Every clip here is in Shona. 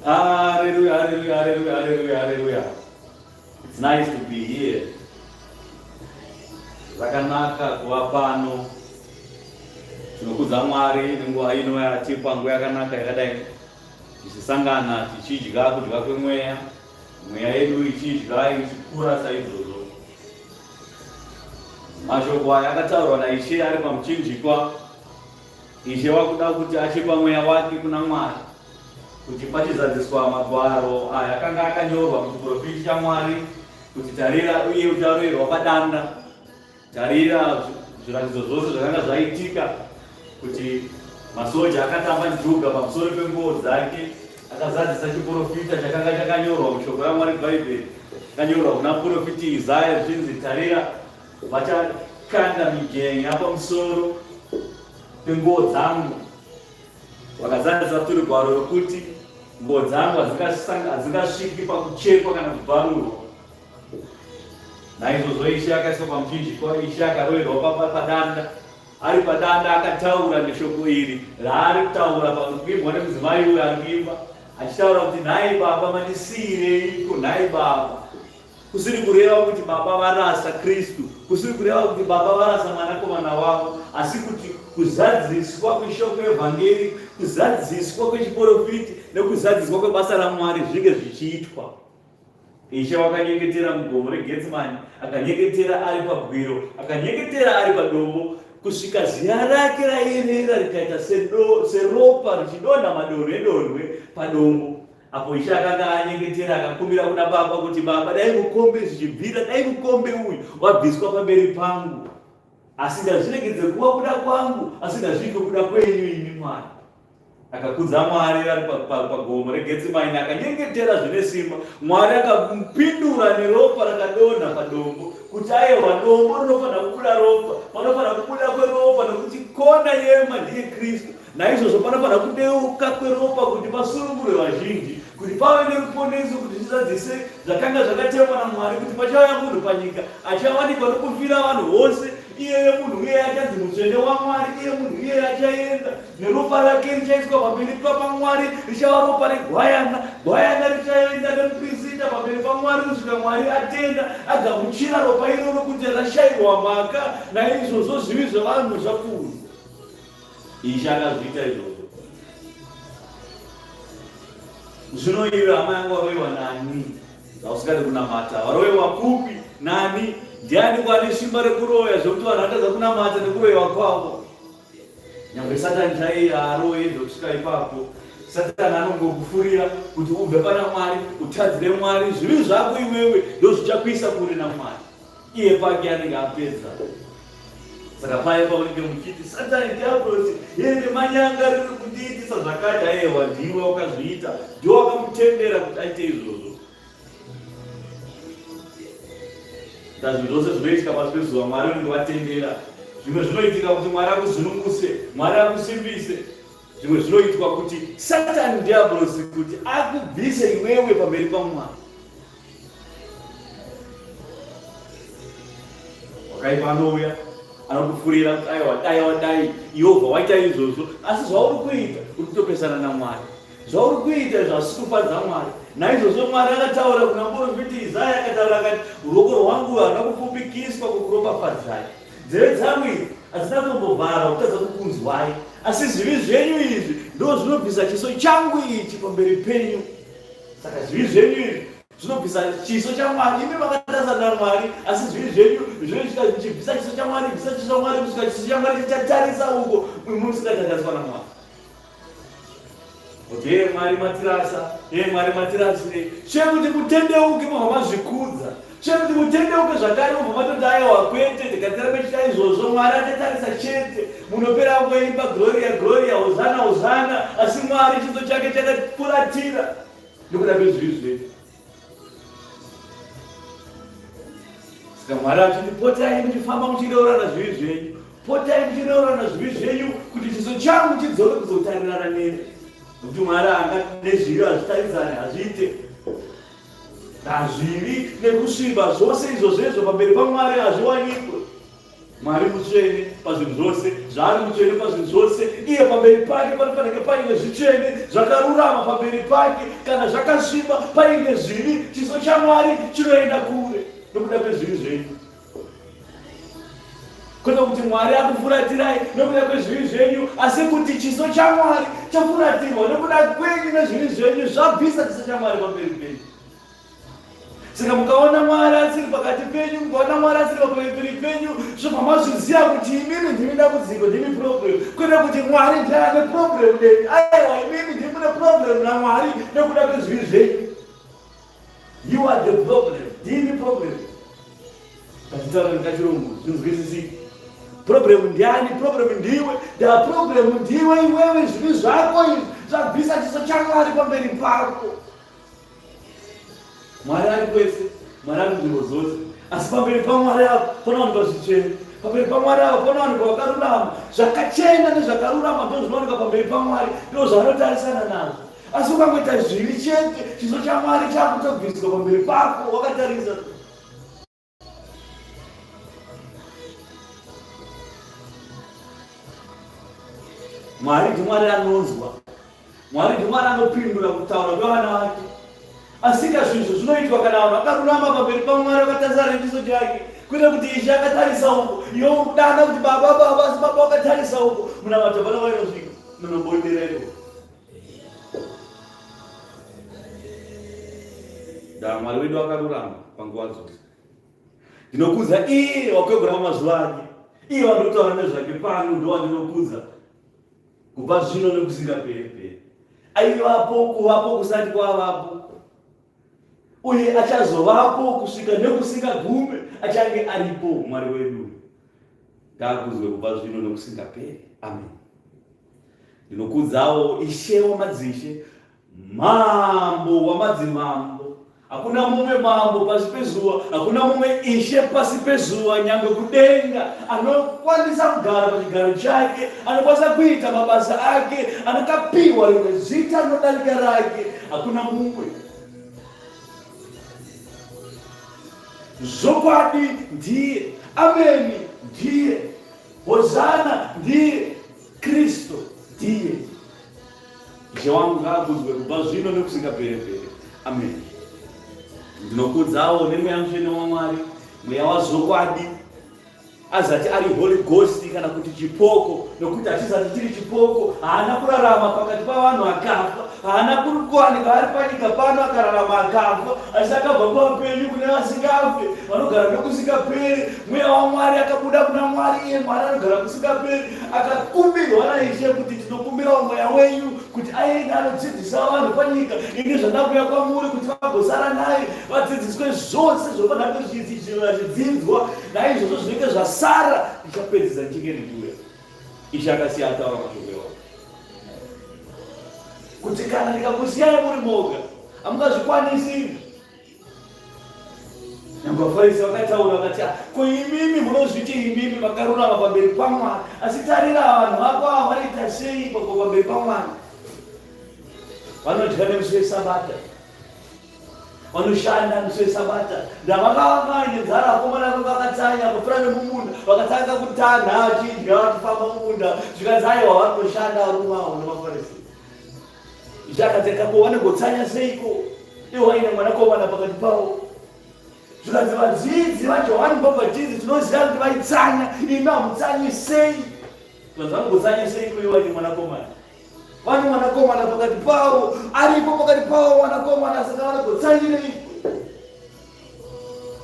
Hallelujah, hallelujah, hallelujah, hallelujah, hallelujah. It's nice to be here. Zvakanaka kuva pano. Tinokudza Mwari nenguva ino yatipa nguva yakanaka yakadai tichisangana tichidya kudya kwemweya, mweya yedu ichidya ichikura saizvozvo. Mashoko aya akataurwa naIshe ari pamuchinjikwa. Ishe wakuda kuti achipa mweya wake kuna Mwari kuti pachizadziswa magwaro aya akanga akanyorwa muchiprofiti chaMwari kuti tarira uye ucharoverwa padanda. Tarira zviratidzo zvose zvakanga zvaitika kuti masoja akatamba njuga pamusoro penguo dzake, akazadzisa chiprofita chakanga chakanyorwa mushoko yaMwari Bhaibheri, chakanyorwa kuna profiti Isaya zvinzi tarira vachakanda mijenya pamusoro penguo dzangu. Vakazadzisa turi gwaro rokuti nguo dzangu hazingasviki pakuchekwa kana kubvarurwa. Naizvozvo Ishe akaiswa pamuchinjikwa, Ishe akaroverwa padanda. Ari padanda akataura neshoko iri raari kutaura pakuimbwa nemudzimai uyo ari kuimba, achitaura kuti nhai Baba mandisiyireiko, nhai Baba. Kusiri kureva kuti Baba varasa Kristu, kusiri kureva kuti Baba varasa mwanakomana wavo, asi kuti kuzadziswa kweshoko evhangeri, kuzadziswa kwechiprofiti nekuzadziswa kwebasa raMwari zvinge zvichiitwa. Ishe wakanyengetera mugomo reGetsemani, akanyengetera ari pabwiro, akanyengetera ari padombo, kusvika ziya rake raerera rikaita seropa richidonha madorwe padombo. apo Ishe akanga anyengetera akakumbira kuna baba kuti baba, dai mukombe zvichibvira, dai mukombe uyu wabviswa pamberi pangu, asi ngazviregedze kuva kuda kwangu, asi ngazviitwe kuda kwenyu imi Mwari. Akakudza Mwari ari pagomo reGetsemani, akanyengetera zvine simba. Mwari akamupindura neropa rakadonha padombo, kuti aiwa dombo rinofanira kubuda ropa, panofanira kubuda kweropa, nokuti kona yema ndiye Kristu. Naizvozvo panofanira kudeuka kweropa kuti pasurungurwe vazhinji, kuti pave neruponeso, kuti zvizadzise zvakanga zvakatemwa naMwari, kuti pachauya munhu panyika achawanikwa nokufira vanhu vose. Iye munhu uye achanzi mutsvene waMwari, iye munhu uye achaenda neropa rake richaiswa pamberi paMwari, richava ropa regwayana. Gwayana richaenda nemuprista pamberi paMwari kusvika Mwari atenda agamuchira ropa iroro kuti rashayirwa mhaka. Naizvozvo zvivi zvevanhu zvapfuura. Ishe akazviita izvozvo. Zvino iwe hama yangu waroiwa nani zvausingadi kunamata? Waroiwa kupi? Nani? Ndiani kwani simba rekuroya zvokuti vanhu vatadza kunamata nekuroiwa kwavo? Nyangwe Satani chaiye haaroyi zvokusvika ipapo. Satani anongokufurira kuti ubve pana Mwari, utadzire Mwari. Zvivi zvako iwewe ndo zvichakuisa kure naMwari. Iye pake anenge apedza. Saka paya paunenge muchiti Satani ndiabrosi yende manyanga riri kundiitisa zvakati, aiwa ndiwe wakazviita, ndiwe wakamutendera kuti aite izvozvo. Zvinhu zvose zvinoitika pasi pezuva Mwari unenge watendera. Zvimwe zvinoitika kuti Mwari akuzununguse, Mwari akusimbise. Zvimwe zvinoitika kuti Satani ndiabrosi kuti akubvise iwewe pamberi paMwari. Wakaipa anouya anokufurira kuti aiwa dai Jehovha waita izvozvo, asi zvauri kuita uri kutopesana naMwari. Zvauri kuita zvasiri kufadza Mwari. Naizvozvo Mwari akataura kuna muprofita Isaya, akataura akati, ruoko rwangu haruna kupfupikiswa kukuropafadzai. Nzeve dzangu idzi hadzina kumbovhara kutadza kukunzwai, asi zvivi zvenyu izvi ndo zvinobvisa chiso changu ichi pamberi penyu. Saka zvivi zvenyu izvi zvinobvisa chiso chaMwari. Imi makatarisana naMwari, asi zvivi zvenyu zvinosvika zvichibvisa chiso chaMwari, bvisa chiso chaMwari, kusvika chiso chaMwari chichatarisa uko musingatariswa naMwari. Kuti yeye Mwari matirasa, yeye Mwari matirasire. Kuti mutendeuke mubva mazvikudza. Kuti mutendeuke zvakare mubva matoti aiwa kwete, tikatera pechita izvozvo Mwari achatarisa chete. Munopera kuimba gloria gloria, hosana hosana, asi Mwari chiso chake chakafuratira nekuda kwezvivi zvedu. Saka Mwari achiti potai muchifamba muchireurana zvivi zvenyu, potai muchireurana zvivi zvenyu, kuti chiso changu chidzoke kuzotarirana nemi. Kuti Mwari anga nezvivi hazvitarisane, hazviite. Hazvivi nekusviba zvose izvozvo pamberi paMwari hazviwanikwe. Mwari mutsvene pazvinhu zvose, zvaari mutsvene pazvinhu zvose. Iye pamberi pake panofanira paine zvitsvene zvakarurama pamberi pake. Kana zvakasviba paine zvivi, chiso chaMwari chinoenda kure nokuda kwezvivi zvenyu. Kwete kuti Mwari akufuratirai nokuda kwezvivi zvenyu, asi kuti chiso chaMwari chafuratirwa nokuda kwenyu nezvivi zvenyu, zvabvisa chiso chaMwari pamberi penyu. Saka mukaona Mwari asiri pakati penyu, mukaona Mwari asiri pamberi penyu, zvobva mazviziva kuti imimi ndimi dambudziko, ndimi problem. Kwete kuti Mwari ndiye ane problem nemi. Aiwa, imimi ndimi mune problem naMwari nokuda kwezvivi zvenyu. You are the problem. Ndimi problem. Kachitaura nekachirungu zvinzwisisika. Problem ndiani? Problem ndiwe. The problem ndiwe iwewe, zvivi zvako izvi zvabvisa chiso chaMwari pamberi pako. Mwari ari kwese, Mwari ari nzvimbo dzose, asi pamberi paMwari apo panowanikwa zvichena. Pamberi paMwari apo panowanikwa vakarurama. Zvakachena nezvakarurama ndo zvinowanikwa pamberi paMwari, ndo zvanotarisana nazvo. Asi ukangoita zvivi chete, chiso chaMwari chakutobviswa pamberi pako wakatarisa. Mwari ndiMwari anonzwa. Mwari ndiMwari anopindura kutaura kwevana vake. Asika zvinhu zvinoitwa kana vanhu vakarurama pamberi paMwari vakatarisa nechiso chake. Kwete kuti Ishe akatarisa uko, iwe unodana kuti baba baba, asi baba wakatarisa uko. Munamata vana vainosvika munobonderero. Mwari wedu akarurama panguva dzose. Ndinokudza iye wakwegura mazuva ake. Iye wanotaura nezvake pano ndo wandinokudza. Kubva zvino nekusingaperi-peri. aivapo kuvapo kusati kwavapo, uye achazovapo kusvika nekusingagume, achange aripo Mwari wedu. Ngakuzwe kubva zvino nokusingaperi. Amen. Ndinokudzawo Ishe wamadzishe, Mambo wamadzimambo. Hakuna mumwe mambo pasi pezuva, hakuna mumwe Ishe pasi pezuva, nyangwe kudenga, anokwanisa kugara pachigaro chake, anokwanisa kuita mabasa ake, anakapiwa rimwe zita rinodarika rake. Hakuna mumwe. Zokwadi ndiye, ameni ndiye, hosana ndiye, Kristo ndiye. Ishe wangu ngakuzwe kubva zvino nokusingaperi. Amen. Ndinokudzawo nemweya mutsvene waMwari, mweya wazokwadi, azati ari Holy Ghost kana kuti chipoko, nokuti atizati tiri chipoko, haana kurarama pakati pavanhu akafa, haana kuwanika ari panyika pano akararama akafa, asi akabva paupenyu kune vasingafe, vanogara nokusingaperi. Mweya waMwari akabuda kuna Mwari, iye Mwari anogara kusingaperi, akakumbirwa naIshe kuti tinokumbirawo mweya wenyu kuti aende anodzidzisa vanhu panyika. Ini zvandakuya kwamuri kuti vagosara naye, vadzidziswe zvose zvofanira kuzvidzidzwa, naizvozvo zvinenge zvasara ndichapedzisa ndichenge ndichiuya. Ishe akasiya ataura mashoko iwayo kuti kana ndikakusiyai muri moga hamungazvikwanisi. Nyangwe vaFarisi vakataura vakati, ko imimi munozviti imimi vakarurama pamberi paMwari, asi tarira vanhu vako ava vanoita sei pamberi paMwari? Vanodya nemusi weSabata, vanoshanda musi weSabata. Ndavakavanga nenzara, vakomana vavo vakatsanya kupfuura nemumunda, vakatanga kutanha vachidya vachifamba mumunda, zvikanzi aiwa vari kushanda varume avo navaFarisi. Ishe akati, ko vanogotsanya seiko iwo vaine mwanakomana pakati pavo? Zvikanzi vadzidzi vaJohani Mubhabhatidzi tinoziva kuti vaitsanya, imi hamutsanyi sei? Zvikanzi vanogotsanya seiko iwo vaine mwanakomana? Vane mwanakomana pakati pavo, aripo pakati pavo mwanakomana, saka vanogotsanyirei?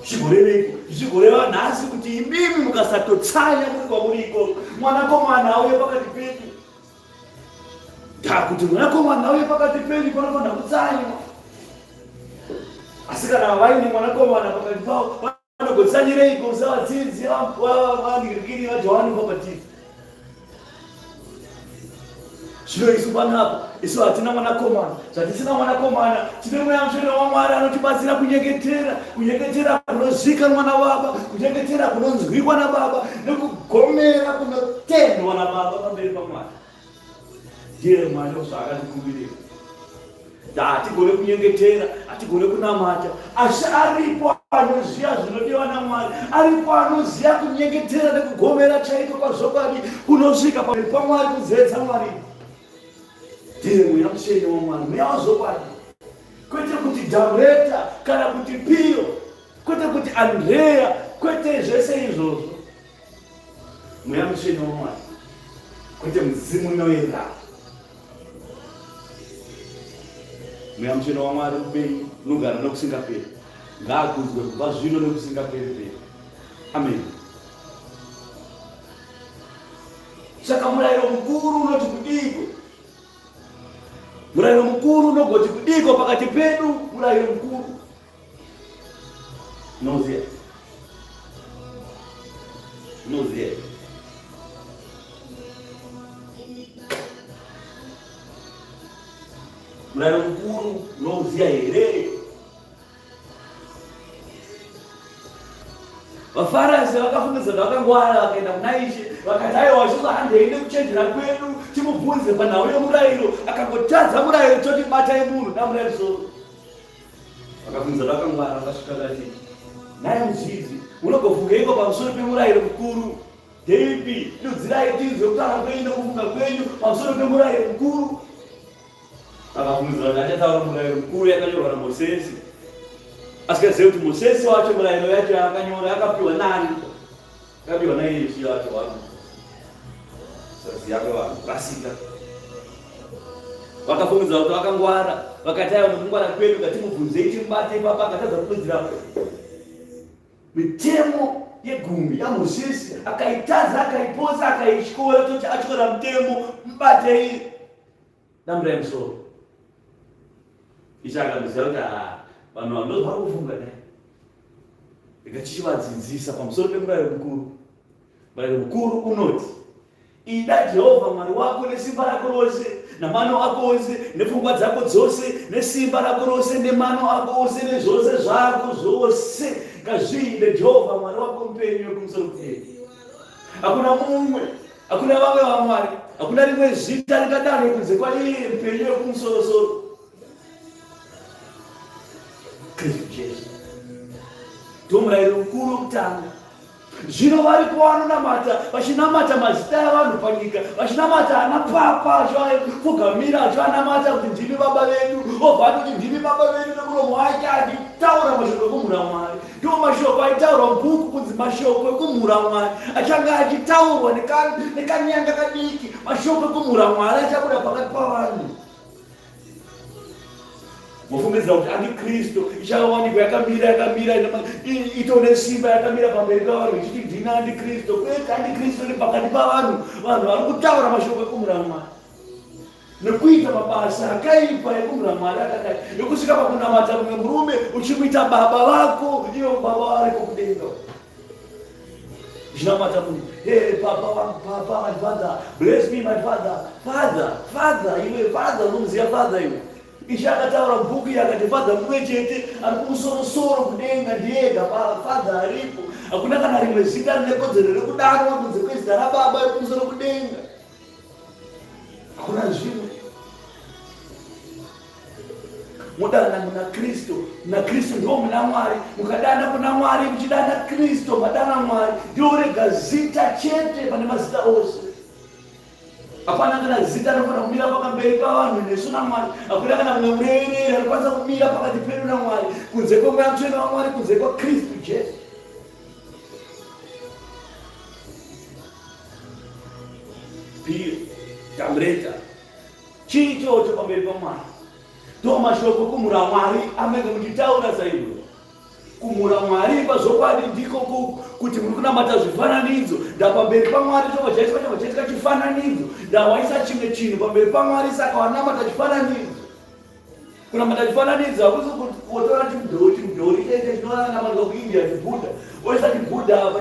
Zvigoreveiko? Zvigoreva nhasi kuti imimi mukasatotsanya muri kwamuriko, mwanakomana auye pakati pedu. Kuti mwanakomana auye pakati pedu panofanira kutsanywa. Asi kana vaine mwanakomana pakati pavo, vanogotsanyireiko savadzidzi vaNgirikini vaJohani Mubhabhatidzi? Zvino isu panapo, isu hatina mwanakomana. Zvatisina mwanakomana, tine mweya mutsvene waMwari anotibatsira kunyengetera kunozvika mwana Baba, kunyengetera kunonzwikwa naBaba, nekugomera kunotendwa naBaba pamberi paMwari. Ndiye Mwari zvaakatikumbirira. Hatigone kunyengetera, hatigone kunamata, asi aripo anoziva zvinodiwa naMwari, aripo anoziva kunyengetera nekugomera chaiko kwazokwadi kunosvika pamberi paMwari, kuzeedza Mwari. Ndiye mweya mutsvene waMwari, mweya wazokwadi. Kwete kuti Dhamureta kana kuti Pio, kwete kuti Andrea, kwete zvese izvozvo. Mweya mutsvene waMwari, kwete muzimu unoenda. Mweya mutsvene waMwari mupenyu unogara nokusingaperi. Ngakuzwe kubva zvino nokusingaperi. Amen. Saka murayiro mukuru unoti kudiko? Murayiro mukuru unogoti kudiko pakati pedu? Murayiro mukuru noziya. Murayiro mukuru unoziya here? VaFarisi vakafungidza vakangwara vakaenda kuna Ishe vakati, aiwa isusu handiende kuchenjera kwedu timubvunze panhau yemurayiro, akangotadza murayiro toti batai munhu namurayiro soro. Vakafungidza vakangwara vakasvika vakati, naye mudzidzi unogofungeiko pamusoro pemurayiro mukuru? Ndeipi? Dudzirai tinzwe kutaura kwenyu nokufunga kwenyu pamusoro pemurayiro mukuru. Vakafungidza kuti achataura murayiro mukuru yakanyorwa naMozisi. Asikaziva kuti Mozisi wacho murayiro yacho yakanyora yakapiwa nani? Yakapiwa naIshe wacho vanhu. Saziya kwevanhu rasika. Vakafungidza kuti vakangwara, vakati aiwa nokungwara kwedu ngatimubvunzei timubate ipapa, akatadza kududzira mitemo yegumi yaMozisi, akaitadza akaiposa akaityora, toti atyora mutemo mubatei namurayiro musoro. ichakabvisa kuti vanhu vanozva kufunga dai ndikachichivadzidzisa pamusoro pemurayiro mukuru. Murayiro mukuru unoti ida Jehovha Mwari wako nesimba rako rose namano ako ose nepfungwa dzako dzose nesimba rako rose nemano ako ose nezvose zvako zvose. Ngazviide Jehovha Mwari wako mupenyu wekumusoro kudeni. Hakuna mumwe, hakuna vamwe vamwari, hakuna rimwe zita ringadaro kunze kwaiye mupenyu wekumusoro-soro. Kristu Jesu ndiwo murayiro mukuru wokutanga. Zvino varipo vanonamata vachinamata mazita evanhu panyika, vachinamata ana papa achipfugamira achivanamata kuti ndimi baba vedu, obva kuti ndimi baba vedu nemuromo wake achitaura mashoko ekumhura Mwari. Ndiwo mashoko aitaurwa mubhuku kunzi mashoko ekumhura Mwari, achanga achitaurwa nekanyanga kadiki. Mashoko ekumhura Mwari achabuda pakati pavanhu. Mufungidzira kuti ani Kristu ichawanikwa yakamira ito nesimba yakamira pamberi pavanhu ichiti ndini andi Kristu. Kwete andi Kristu iri pakati pavanhu, vanhu vari kutaura mashoko ekumhura Mwari nekuita mabasa akaipa ekumhura Mwari akadai, nekusvika pakunamata mumwe murume uchimuita baba vako, iwe baba variko kudenga. Uchinamata munhu, hey papa wangu, papa, my father, bless me my father, father, iwe father, unomuziva father iwe. Ishakataura mubhuku yakati fadha mumwe chete ari kumusoro-soro kudenga ndiyega fadha aripo. Hakuna kana rimwe zita rine kodzero rekudanwa kunze kwezita rababa ekumusoro kudenga. Hakuna zvimwe. Mudana muna Kristu, na Kristu ndiwo muna Mwari. Mukadana kuna Mwari, muchidana Kristu, madana Mwari. Ndiwo rega zita chete pane mazita ose. Hapana kana zita rinofana kumira pakamberi pavanhu nesu naMwari. Hakuna kana mumwe murereri anokwanisa kumira pakati pedu naMwari, kunze kwemweya mutsvene waMwari, kunze kwaKristu Jesu. Piro tamureta chii ichocho pamberi paMwari. Ndiwo mashoko kumhura Mwari amenge muchitaura saizvozvo. Kumhura Mwari pazvokwadi ndiko kuti muri kunamata zvifananidzo. Ndapamberi paMwari chovachaiswa chifananidzo. Ndawaisa chimwe chinhu pamberi paMwari, saka wanamata chifananidzo. Kunamata chifananidzo hakusi kutora chimudhori chete chinonamatwa kuIndia chibhudha, woisa chibhudha apa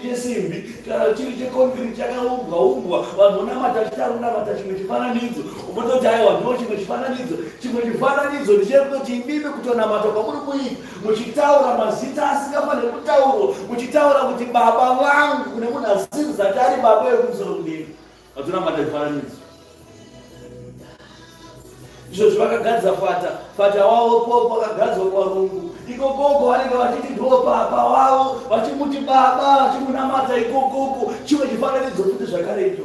chesimbi kana chiri chekonkiriti chakaumbwa, vanhu vonamata chitarunamata chimwe chifananidzo. Umototi aiwa ndo chimwe chifananidzo. Chimwe chifananidzo ndichekutoti imimi kutonamata kwamuri kuita muchitaura mazita asingafaniri kutaurwa, muchitaura kuti baba vangu kune munhu asiri zati ari baba wekumusoro kudenga. Vatonamata chifananidzo. Izvozvo vakagadza fata wavo popo vakagadzwa kwarungu. Ikokoko vanenge vachiti ndo papa wavo, vachimuti baba, vachimunamata ikokoko. Chimwe chifananidzo futi zvakare icho.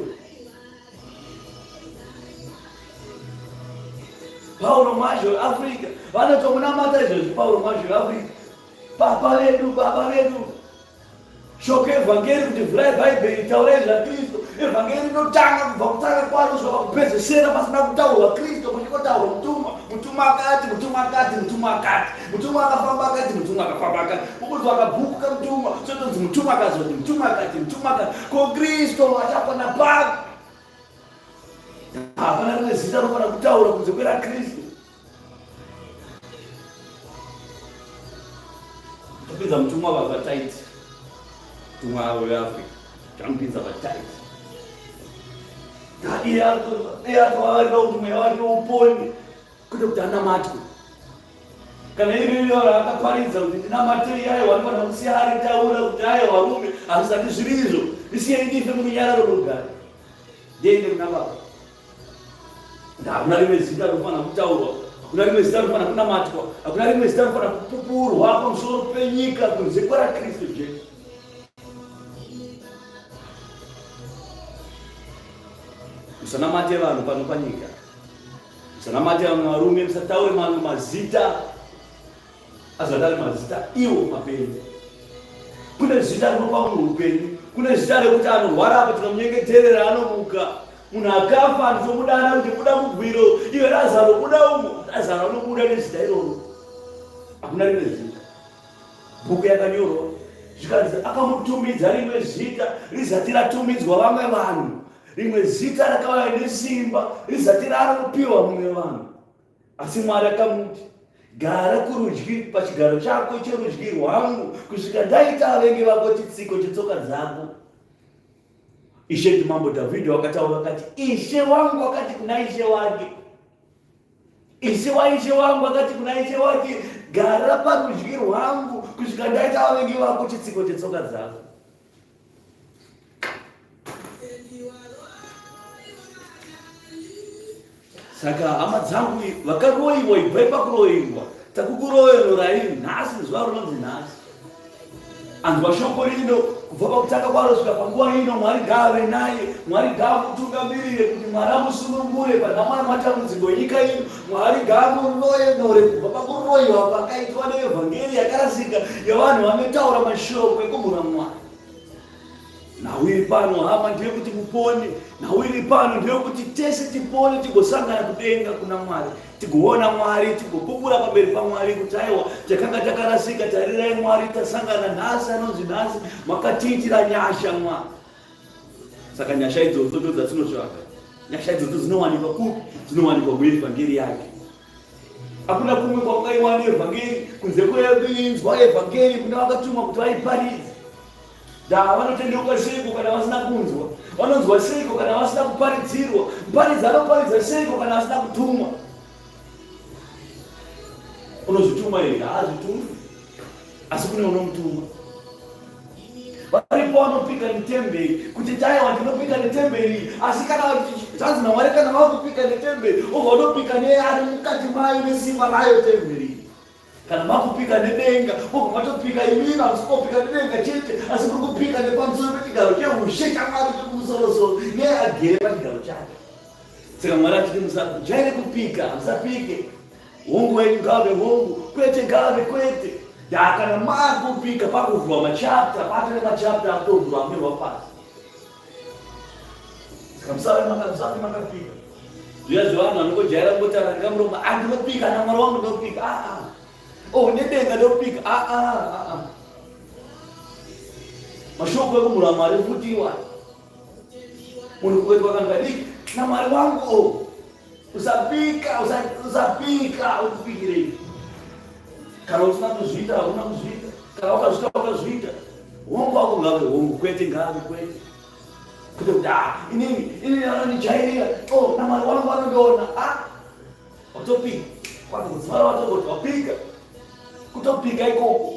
Paulo mwacho Afrika vanotomunamata izvozvi. Paulo mwacho Afrika, papa vedu, baba vedu. Shoko evhangeri kuti vhurai bhaibheri taurai zvaKristu. Evhangeri rinotanga kubva kutanga kwaro kusvika pakupedzesera pasina kutaurwa Kristu, pachikotaurwa mutumwa akati, mutumwa akafamba akati, mutumwa akafamba akati. Ukuti vakabhukuka mutumwa, sotonzi mutumwa akazoti mutumwa akati. Ko Kristu achafana pako. Hapana rimwe zita rinofana kutaura kunze kweraKristu. Tapedza mutumwa vavataiti, mutumwa avo veAfrica tamupinza vataiti. Iye akavarika kuti mweya wake upone, kwete kuti anamatwe. Kana iriyo akaparidza kuti ndinamatei aiwa, anofanira kusiya aritaura kuti aiwa varume hazvisati zviri izvo, risiyei ndife murunyararo rugare ndiende kuna Baba. Hakuna rimwe zita rinofana kutaurwa, hakuna rimwe zita rinofana kunamatwa, hakuna rimwe zita rinofana kupupurwa pamusoro penyika kunze kweraKristu Jesu. Musanamate vanhu pano panyika, musanamate vamwe varume, musataure mamwe mazita azvatari mazita iwo mapenyu. Kune zita rinopa munhu upenyu, kune zita rekuti anorwara apa tinomunyengeterera anomuka. Munhu akafa anotomudana kuti buda mugwiro, iwe Lazaro buda umo, Lazaro anobuda nezita iroro. Hakuna rimwe zita. Bhuku yakanyorwa zvikanzi akamutumidza rimwe zita rizati ratumidzwa vamwe vanhu, rimwe zita rakauya nesimba rizati ranopiwa mumwe vanhu. asi Mwari akamuti gara kurudyi pachigaro chako cherudyi rwangu kusvika ndaita vavengi vako chitsiko chetsoka dzako. Ishe Mambo Dhavhidhi wakataura akati ishe wangu akati kuna ishe wake, ishe waishe wangu akati kuna ishe wake, gara parudyi rwangu kusvika ndaita vavengi vako chitsiko chetsoka dzako. Saka hama dzangu vakaroiwa, ibvai pakuroiwa, takukuroerorai nhasi, zuva rinonzi nhasi. Anzwa shoko rino kubva pakutanga kwaro svika panguva ino. Mwari ngaave naye, Mwari ngaamutungamirire kuti Mwari amusunungure panhama matambudziko enyika ino. Mwari ngaamuroenore kubva pakuroiwa pakaitwa neevhangeri yakarasika yavanhu vanotaura mashoko ekumhura Mwari. Nhau iri pano hama ndeyekuti mupone, nhau iri pano ndeyekuti tese tipone, tigosangana kudenga kuna Mwari, tigoona Mwari, tigopupura pamberi paMwari kuti aiwa takanga takarasika, tarirai Mwari tasangana nhasi, anonzi nhasi makatiitira nyasha Mwari. Saka nyasha idzodzo ndo dzatinotsvaka. Nyasha idzodzo dzinowanikwa kupi? Dzinowanikwa muevhangeri yake. Hakuna kumwe kwakaiwana evhangeri kunze kweinzwa evhangeri kuna vakatumwa kuti vaiparidze. Vanotendeuka seiko kana vasina kunzwa? Vanonzwa seiko kana vasina kuparidzirwa? Muparidzi anoparidza seiko kana vasina kutumwa? Unozvituma here? Haazvitumi, asi kune unomutuma. Varipo vanopika netemberi kuti taiwa ndinopika netemberi, asi kana zvanzi naMwari kana vakupika netemberi obva unopika neari mukati mayo nesimba rayo temberi. Kana makupika nedenga obva matopika imini hamusipopika nedenga chete, asi muri kupika nepamusoro pechigaro cheushe chaMwari chekumusoro-soro neagere pachigaro chake. Saka Mwari achiti musajaire kupika, musapike. Hongu wenyu ngave hongu, kwete ngave kwete. Kana makupika pakuvhurwa machapta, patone machapta akutovhurwa amerwa pasi. Saka musave makapika. Zviya zvevanhu vanongojaira ngotara ngamuromo ndinopika naMwari wangu ndopika. Nedenga ndopika. Mashoko ekumhura Mwari futiwa. Munhu kwete wakangwadiki naMwari wangu usapika, ukupikirei. Kana usina kuzviita hakuna kuzviita, kana wakazviita wakazviita. Hongu wako ngave hongu, kwete ngave kwete. Kuti inini anonijairira, naMwari wangu anondiona. Watopika kwakudzimara watogoti wapika. Kutopika ikoko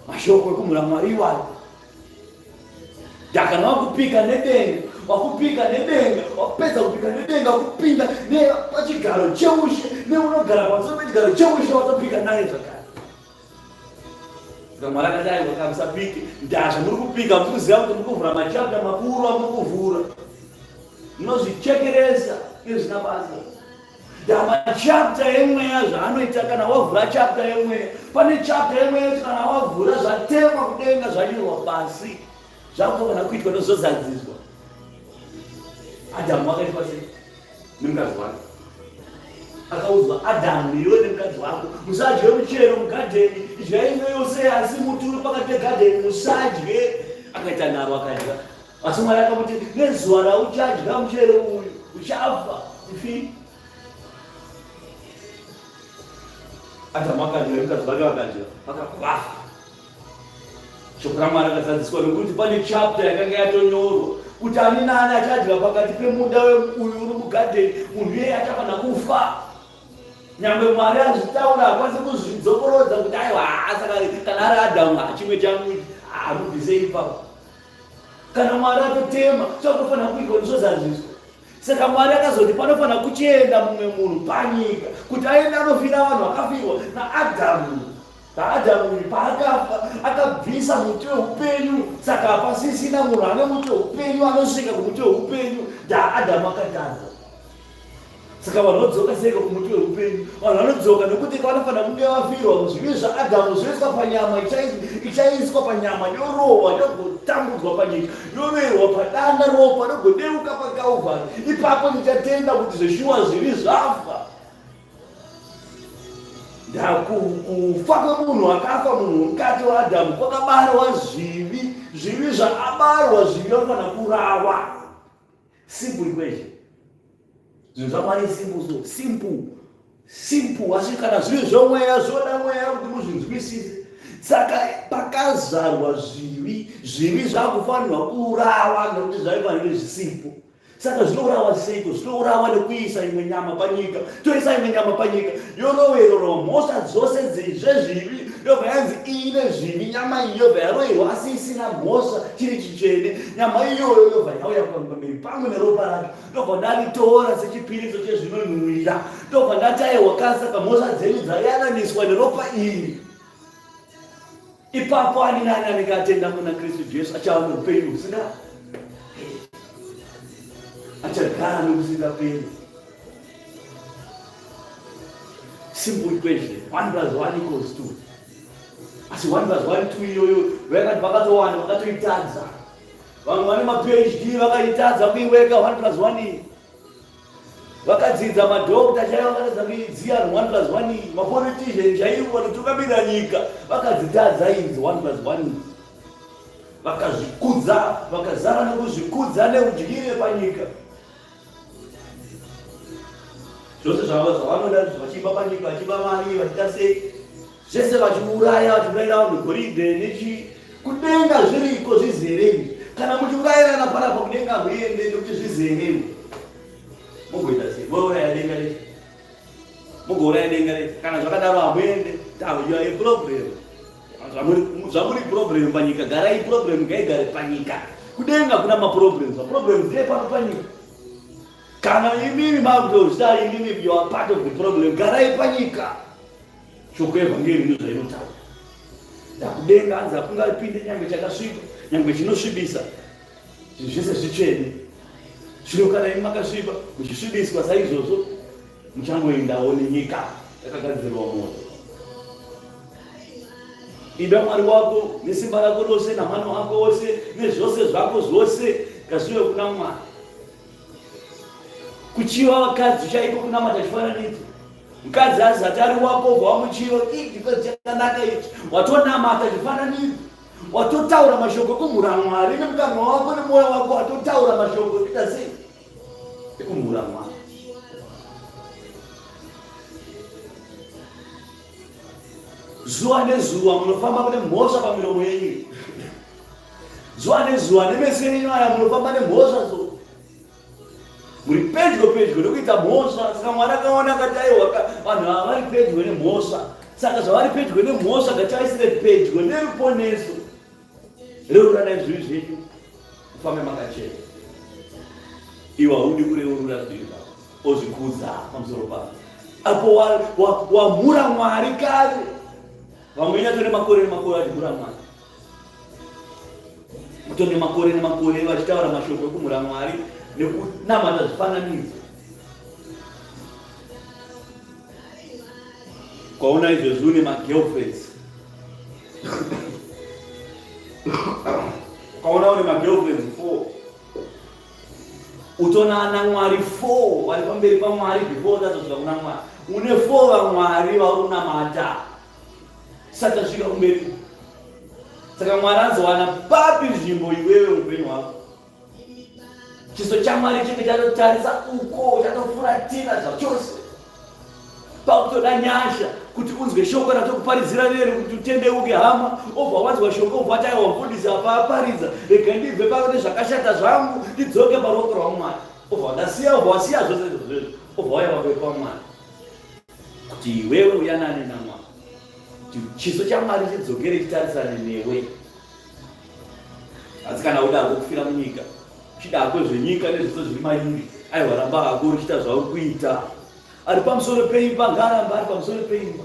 mashoko ekumhura Mwari iwayo. Kana wakupika nedenga, wapedza kupika nedenga, kupinda pachigaro cheushe, neunogara pamusoro pechigaro cheushe watopika naye zvakare. Saka Mwari akati aiwa kamusapike, ndazva muri kupika mukuziva kuti mukuvhura machapta makuru amukuvhura, munozvichekeresa izvina basa. Machapta emweya zvaanoita kana wavhura chapta yemweya, pane chapta yemweya kuti kana wavhura zvatemwa kudenga zvanyorwa pasi, zvakutogona kuitwa nozozadziswa. Adhamu akaitwa sei nemukadzi wake? Akaudzwa Adhamu, iwe nemukadzi wako musadye muchero mugadheni, idyai yose asi muti uri pakati pegadheni musadye. Akaita nharo akadya, asi Mwari akamuti nezuva rauchadya muchero uyu uchafa ifi. Adhamu akadya, mukadzi wake vakadya vakafa. Shoko raMwari akazadziswa nokuti pane chapta yakanga yatonyorwa kuti ani naani achadya pakati pemunda uyu uri mugadheni, munhu iyeye achafanira kufa. Nyangwe Mwari azvitaura hakwanisi kuzvidzokorodza kuti aiwa, saka kana ari Adhamu chimwe changu mubvisei ipapo. Kana Mwari atotema chakutofanira kuitwa nezozadziswa. Saka Mwari akazoti panofanira kuchienda mumwe munhu panyika kuti aende anofira vanhu vakafirwa naAdhamu. Adhamu paakafa akabvisa muti weupenyu, saka hapasisina munhu ane muti weupenyu anosvika kumuti weupenyu. Adhamu akatadza. Saka vanhu vodzoka seiko kumuti weupenyu? Vanhu vanodzoka nekuti vanofanira kunge vafirwa muzvivi zvaAdhamu zvoiswa panyama, ichaiswa panyama, yorohwa, yogotambudzwa panyika, yoverwa padanda ropa, yogodeuka paKauvhari. Ipapo tichatenda kuti zveshuwa zvivi zvafa. Kufa kwemunhu akafa munhu mukati waAdhamu kwakabarwa zvivi, zvivi zvakabarwa zvivi vanofanira kurava. Simple equation. Zvinhu zvaMwari simple. simple asi kana zviri zvomweya zvoda mweya kuti muzvinzwisise. Saka pakazarwa zvivi zvakufanirwa kuurawa nokuti zvaifanira zvisimple. Saka zvinourawa seiko? Zvinourawa nekuisa imwe nyama panyika. Toisa imwe nyama panyika yorovererwa mhosva dzose zvezvivi. Yobva yanzi ine zvivi nyama iyi yobva yaroverwa asi isina mhosva chiri chitsvene. Nyama iyoyo yobva yauya pamberi pamwe neropa rake. Ndobva ndaritora sechipiriso chezvinonhuhwira. Ndobva ndataiwa saka mhosva dzenyu dzayananiswa neropa iri. Ipapo ani nani anenge atenda muna Kristu Jesu achava noupenyu husina achagara nokusingaperi. Simple equation, 1 + 1 = 2. Asi 1 + 1 2 iyoyo vakati vakatowana vakatoitadza. Vamwe vane ma-PhD vakaitadza kuiweka 1 + 1. Vakadzidza madhokta chaivo vakatadza kuidziya 1 + 1. Mapolitician chaivo vanotungamira nyika vakadzitadza idzi 1 + 1. Vakazvikudza, vakazara nekuzvikudza neudyire panyika. Zvose zvavanoda vachiba panyika, vachiba mari, vachiita sei, zvese vachiuraya, vachiurayira vanhu goridhe nechi kudenga zviriko zvizerei. Kana muchiurayirana panapa kudenga muende nokuti zvizerei. Mugoita sei? Mouraya denga rechi. Mugouraya denga rechi. Kana zvakadaro hamuende, you are a problem. Zvamuri problem panyika, garai problem ngaigare panyika. Kudenga kuna ma-problems. Ma-problems ndeye pano panyika. Kana imimi magozita imimi you are part of the problem, garai panyika. Shoko evhangeri ndizvo inotaura. Ndakudenga anzi hakungapinde nyangwe chakasviba, nyangwe chinosvibisa. Zvinhu zvese zvitsvene. Zvino kana imi makasviba, muchisvibiswa saizvozvo, muchangoendawo nenyika yakagadzirwa moto. Ida Mwari wako nesimba rako rose namano ako ose nezvose zvako zvose ngazvive kuna Mwari. Kuchiva vakadzi chaiko kunamata chifananidzo. Mukadzi azati ari wako wamuchiva chakanaka ichi. Watonamata chifananidzo. Watotaura mashoko kumhura Mwari nemukanwa wako nemwoyo wako watotaura mashoko kuita sei? Ekumhura Mwari. Zuva nezuva munofamba kune mhosva pamiromo yenyu. Zuva nezuva nemeso yenyu aya munofamba nemhosva zo. Muri pedyo nokuita mhosva. Saka Mwari akaona akati aiwa vanhu ava vari pedyo nemhosva. Saka zvavari pedyo nemhosva ngativaisire pedyo neruponeso. Reuranai zvivi zvenyu mufambe makachena. Iwe haudi kureurura zvivi zvako ozvikudza pamusoro pavo. Apo wamhura Mwari kare. Vamwe nyatore makore nemakore vachimhura Mwari. Mutore makore nemakore vachitaura mashoko ekumhura Mwari nekunamata zvifananidzo. Kwaona izvozvi une magirlfriends. Kwaona une magirlfriends 4. Utona ana Mwari 4 vari pamberi paMwari before utazosvika kuna Mwari. Une 4 vaMwari vari kunamata. Saka svika kumberi. Saka Mwari azowana papi nzvimbo iwewe upenyu hwako. Chiso chaMwari chinge chatotarisa uko, chatofuratira zvachose. Pakutoda nyasha kuti unzwe shoko ratokuparidzira rero kuti utendeuke hama. Obva wanzwa shoko obva taiwa mufundisi apa aparidza. Rega ndibve pakune zvakashata zvangu ndidzoke paruoko rwaMwari. Obva wasiya zvose izvozvo. Obva wauya pamberi paMwari. Kuti iwewe uyanane naMwari. Chiso chaMwari chidzokere chitarisane newe. Asi kana uda kufira munyika, uchida kwezvenyika nezviso zviri mairi, aiwa ramba hako uchiita zvauri kuita. Ari pamusoro peimba ngaramba ari pamusoro peimba.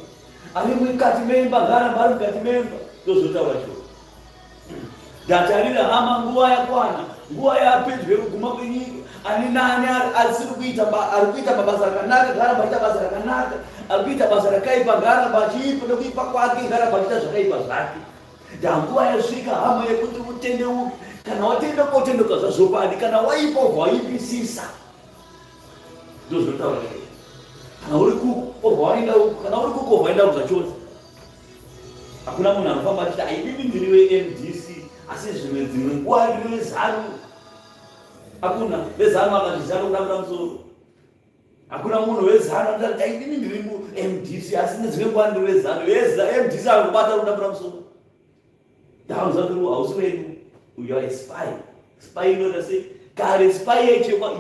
Ari mukati meimba ngaramba ari mukati meimba. Ndozotaura shoko. Ndatarira hama nguva yakwana, nguva yapedyo kuguma kwenyika. Ani nani asiri kuita mabasa akanaka ngaramba achiita basa rakanaka. Ari kuita basa rakaipa ngaramba achiipa nekuipa kwake ngaramba achiita zvakaipa zvake. Ndanguva yasvika hama yekuti utendeuke. Kana watendeuka utendeuka zvazopadi. Kana waipa waipisisa. Ndozotaura shoko. Kana uri kuko waenda kuzachose. Hakuna munhu anofamba achiti aidini ndiri weMDC asi dzimwe nguva ndiri weZANU. Hakuna. VeZANU akati ZANU kunamira musoro. Hakuna munhu wezano ndati ini ndiri mu MDC asi nezve kwandi wezano MDC akubata kundapura musoro. Down zatu hausi wedu. You are a spy. Spy inoita sei? Kare spy yechekwa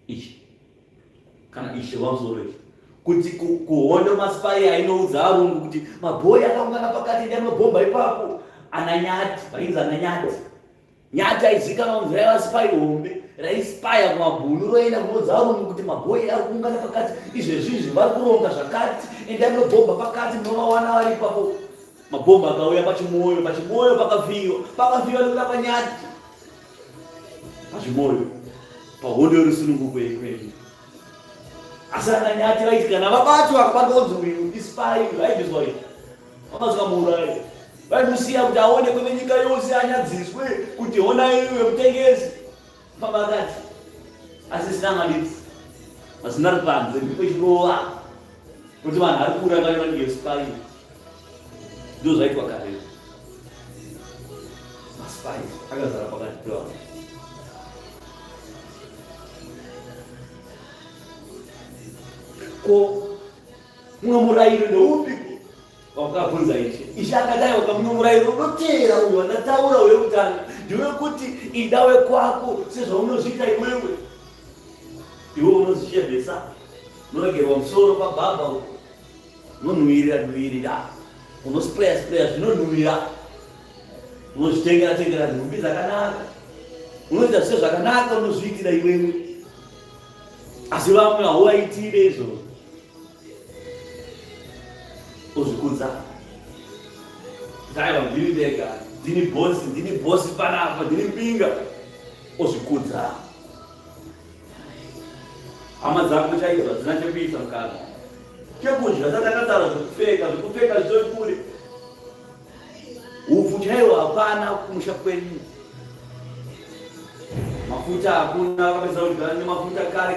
ichi. Kana ishe wamusoro ichi. Kuti kuhondo maspai ainoudza arungu kuti mabhoyi akaungana pakati ndamabhomba ipapo ananyati vainzi ananyati nyati aizikanwa kunzi raiva spai hombe raispaya kumabhunu roenda kunoudza arungu kuti mabhoyi ari kuungana pakati izvezvizvi vari kuronga zvakati ende anobhomba pakati munovawana vari ipapo mabhomba akauya pachimoyo pakafiwa nekuda panyati pachimoyo pahondo yorusunungu kwekweni. Asana nyati vaiti kana vabatwa akabatwa kunzi uyu ispai vaibviswa iyo vakazoka muurayi vaimusiya kuti aonekwe nenyika yose anyadziswe kuti honai iwe mutengesi pamakati asi sina malitsi vasina ri panze ndipo chirova kuti vanhu ari kurangarira ngespai ndo zvaitwa kare maspai akazara pakati pevanhu. Ko mumwe murayiro ndoupi wakabvunza ichi akadai wakamumwe murayiro unotera uyo wandataura wekutanga ndewekuti ida wekwako sezvaunozviita iwewe iwe unozichebhesa unoregerwa musoro pababa unonhuwirira unospreya zvinonhuwira unozvitengera nhumbi dzakanaka unoita zvise zvakanaka unozviitira iwewe asi vamwe hauvaitire izvozvo uzvikudza daiva ndiri ndega ndini bhosi panapa ndini mbinga uzvikudza hama dzako chaizva dzina chekuita mukana chekudya tatakatara zvekupfeka zvitori kure upfu chaiwo hapana kumusha kwenyu mafuta hakuna vakapedza kugara nemafuta kare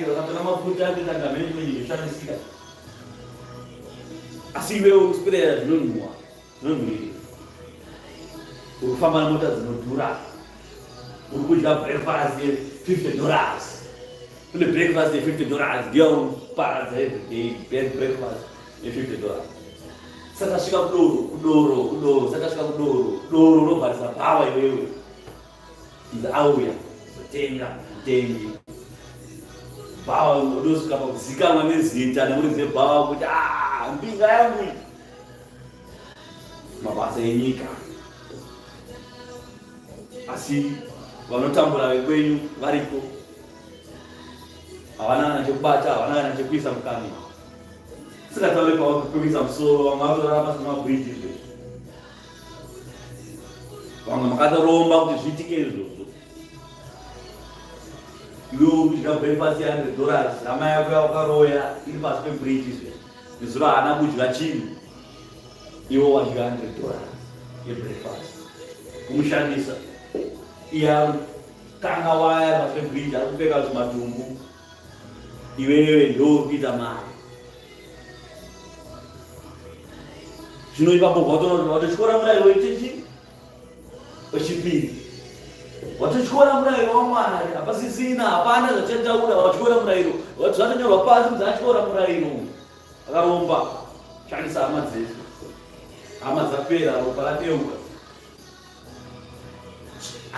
vakatora mafuta akitanga menyu zvishandisika asi iwewe ukusperera zvinonhuwa zvinonhuwirira uri kufamba nemota dzinodhura uri kudya breakfast $50 kune breakfast $50 ndiyo unoparadza everyday breakfast $50 saka svika kudoro saka svika kudoro unobvarisa pawa iwewe nzi auya zotenga mutengi bhawa udosvika pakuzikanwa nezita nemuridzi webhawa kuti mbinga yangu mabasa enyika asi vanotambura vekwenyu varipo havana kana chekubata havana kana chekuisa mukami sikataure pekuisa musoro vamwe vatorara pasi nemabhiriji vamwe makatoromba kuti zviitike izvozvo iwe ukudya breakfast $100 hama yako yawakaroya iri pasi pebhiriji nezuro haana kudya chinhu iwe wadya $100 yebreakfast kumushandisa iye kanga waya pasi pebhiriji ari kupfeka zvimadhumbu iwewe ndo uri kuita mari zvino ipapo watotyora murayiro wechipiri watotyora murayiro waMwari hapasisina hapana zvachataura watyora murayiro zvatonyorwa pasi kuti atyora murayiro akaromba shandisa hama dzesu hama dzapera ropa rateuka